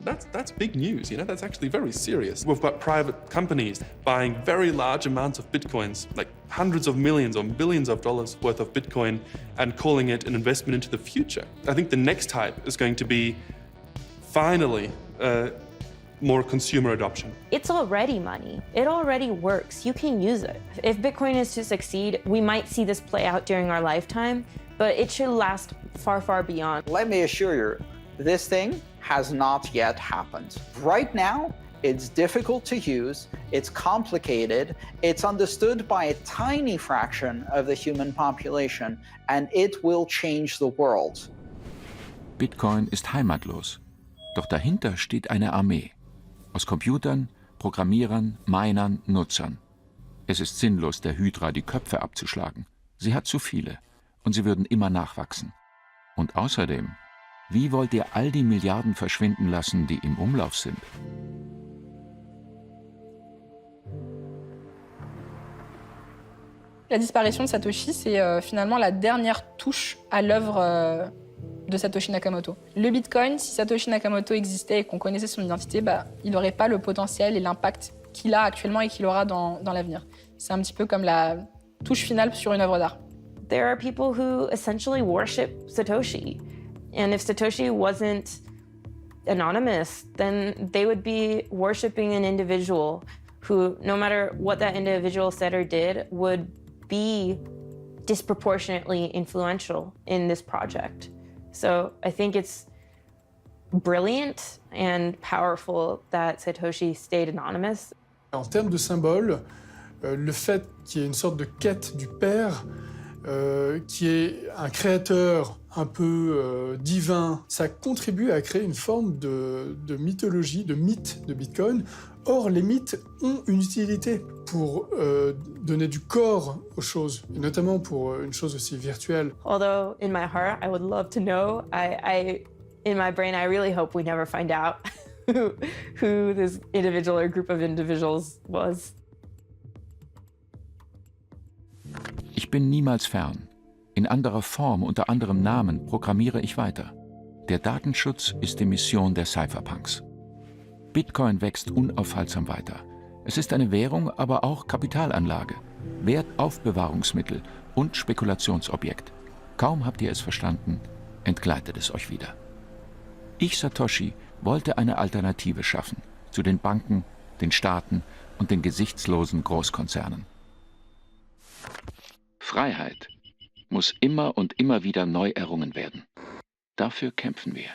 Speaker 20: That's big news, that's actually very serious. We've got private companies buying very large amounts of Bitcoins, like hundreds of millions or billions of dollars worth of Bitcoin, and calling it an investment into the future. I think the next hype is going to be finally more consumer adoption.
Speaker 12: It's already money. It already works. You can use it. If Bitcoin is to succeed, we might see this play out during our lifetime, but it should last far, far beyond.
Speaker 3: Let me assure you, this thing has not yet happened. Right now, it's difficult to use, it's complicated, it's understood by a tiny fraction of the human population, and it will change the world.
Speaker 1: Bitcoin ist heimatlos. Doch dahinter steht eine Armee. Aus Computern, Programmierern, Minern, Nutzern. Es ist sinnlos, der Hydra die Köpfe abzuschlagen. Sie hat zu viele. Und sie würden immer nachwachsen. Und außerdem, wie wollt ihr all die Milliarden verschwinden lassen, die im Umlauf sind?
Speaker 15: La disparition de Satoshi, c'est finalement la dernière touche à l'œuvre de Satoshi Nakamoto. Le Bitcoin, si Satoshi Nakamoto existait et qu'on connaissait son identité, il n'aurait pas le potentiel et l'impact qu'il a actuellement et qu'il aura dans l'avenir. C'est un petit peu comme la touche finale sur une œuvre d'art.
Speaker 12: There are people who essentially worship Satoshi. And if Satoshi wasn't anonymous, then they would be worshiping an individual who, no matter what that individual said or did, would be disproportionately influential in this project. So I think it's brilliant and powerful that Satoshi stayed anonymous.
Speaker 13: En termes de symbole, le fait qu'il y ait une sorte de quête du père, qui est un créateur un peu divin, ça contribue à créer une forme de mythologie, de mythe de Bitcoin. Or, les mythes ont une utilité pour donner du corps aux choses, et notamment pour une chose aussi virtuelle.
Speaker 12: Although, in my heart, I would love to know, in my brain, I really hope we never find out who this individual or group of individuals was.
Speaker 1: Ich bin niemals fern. In anderer Form, unter anderem Namen, programmiere ich weiter. Der Datenschutz ist die Mission der Cypherpunks. Bitcoin wächst unaufhaltsam weiter. Es ist eine Währung, aber auch Kapitalanlage, Wertaufbewahrungsmittel und Spekulationsobjekt. Kaum habt ihr es verstanden, entgleitet es euch wieder. Ich, Satoshi, wollte eine Alternative schaffen zu den Banken, den Staaten und den gesichtslosen Großkonzernen. Freiheit muss immer und immer wieder neu errungen werden. Dafür kämpfen wir.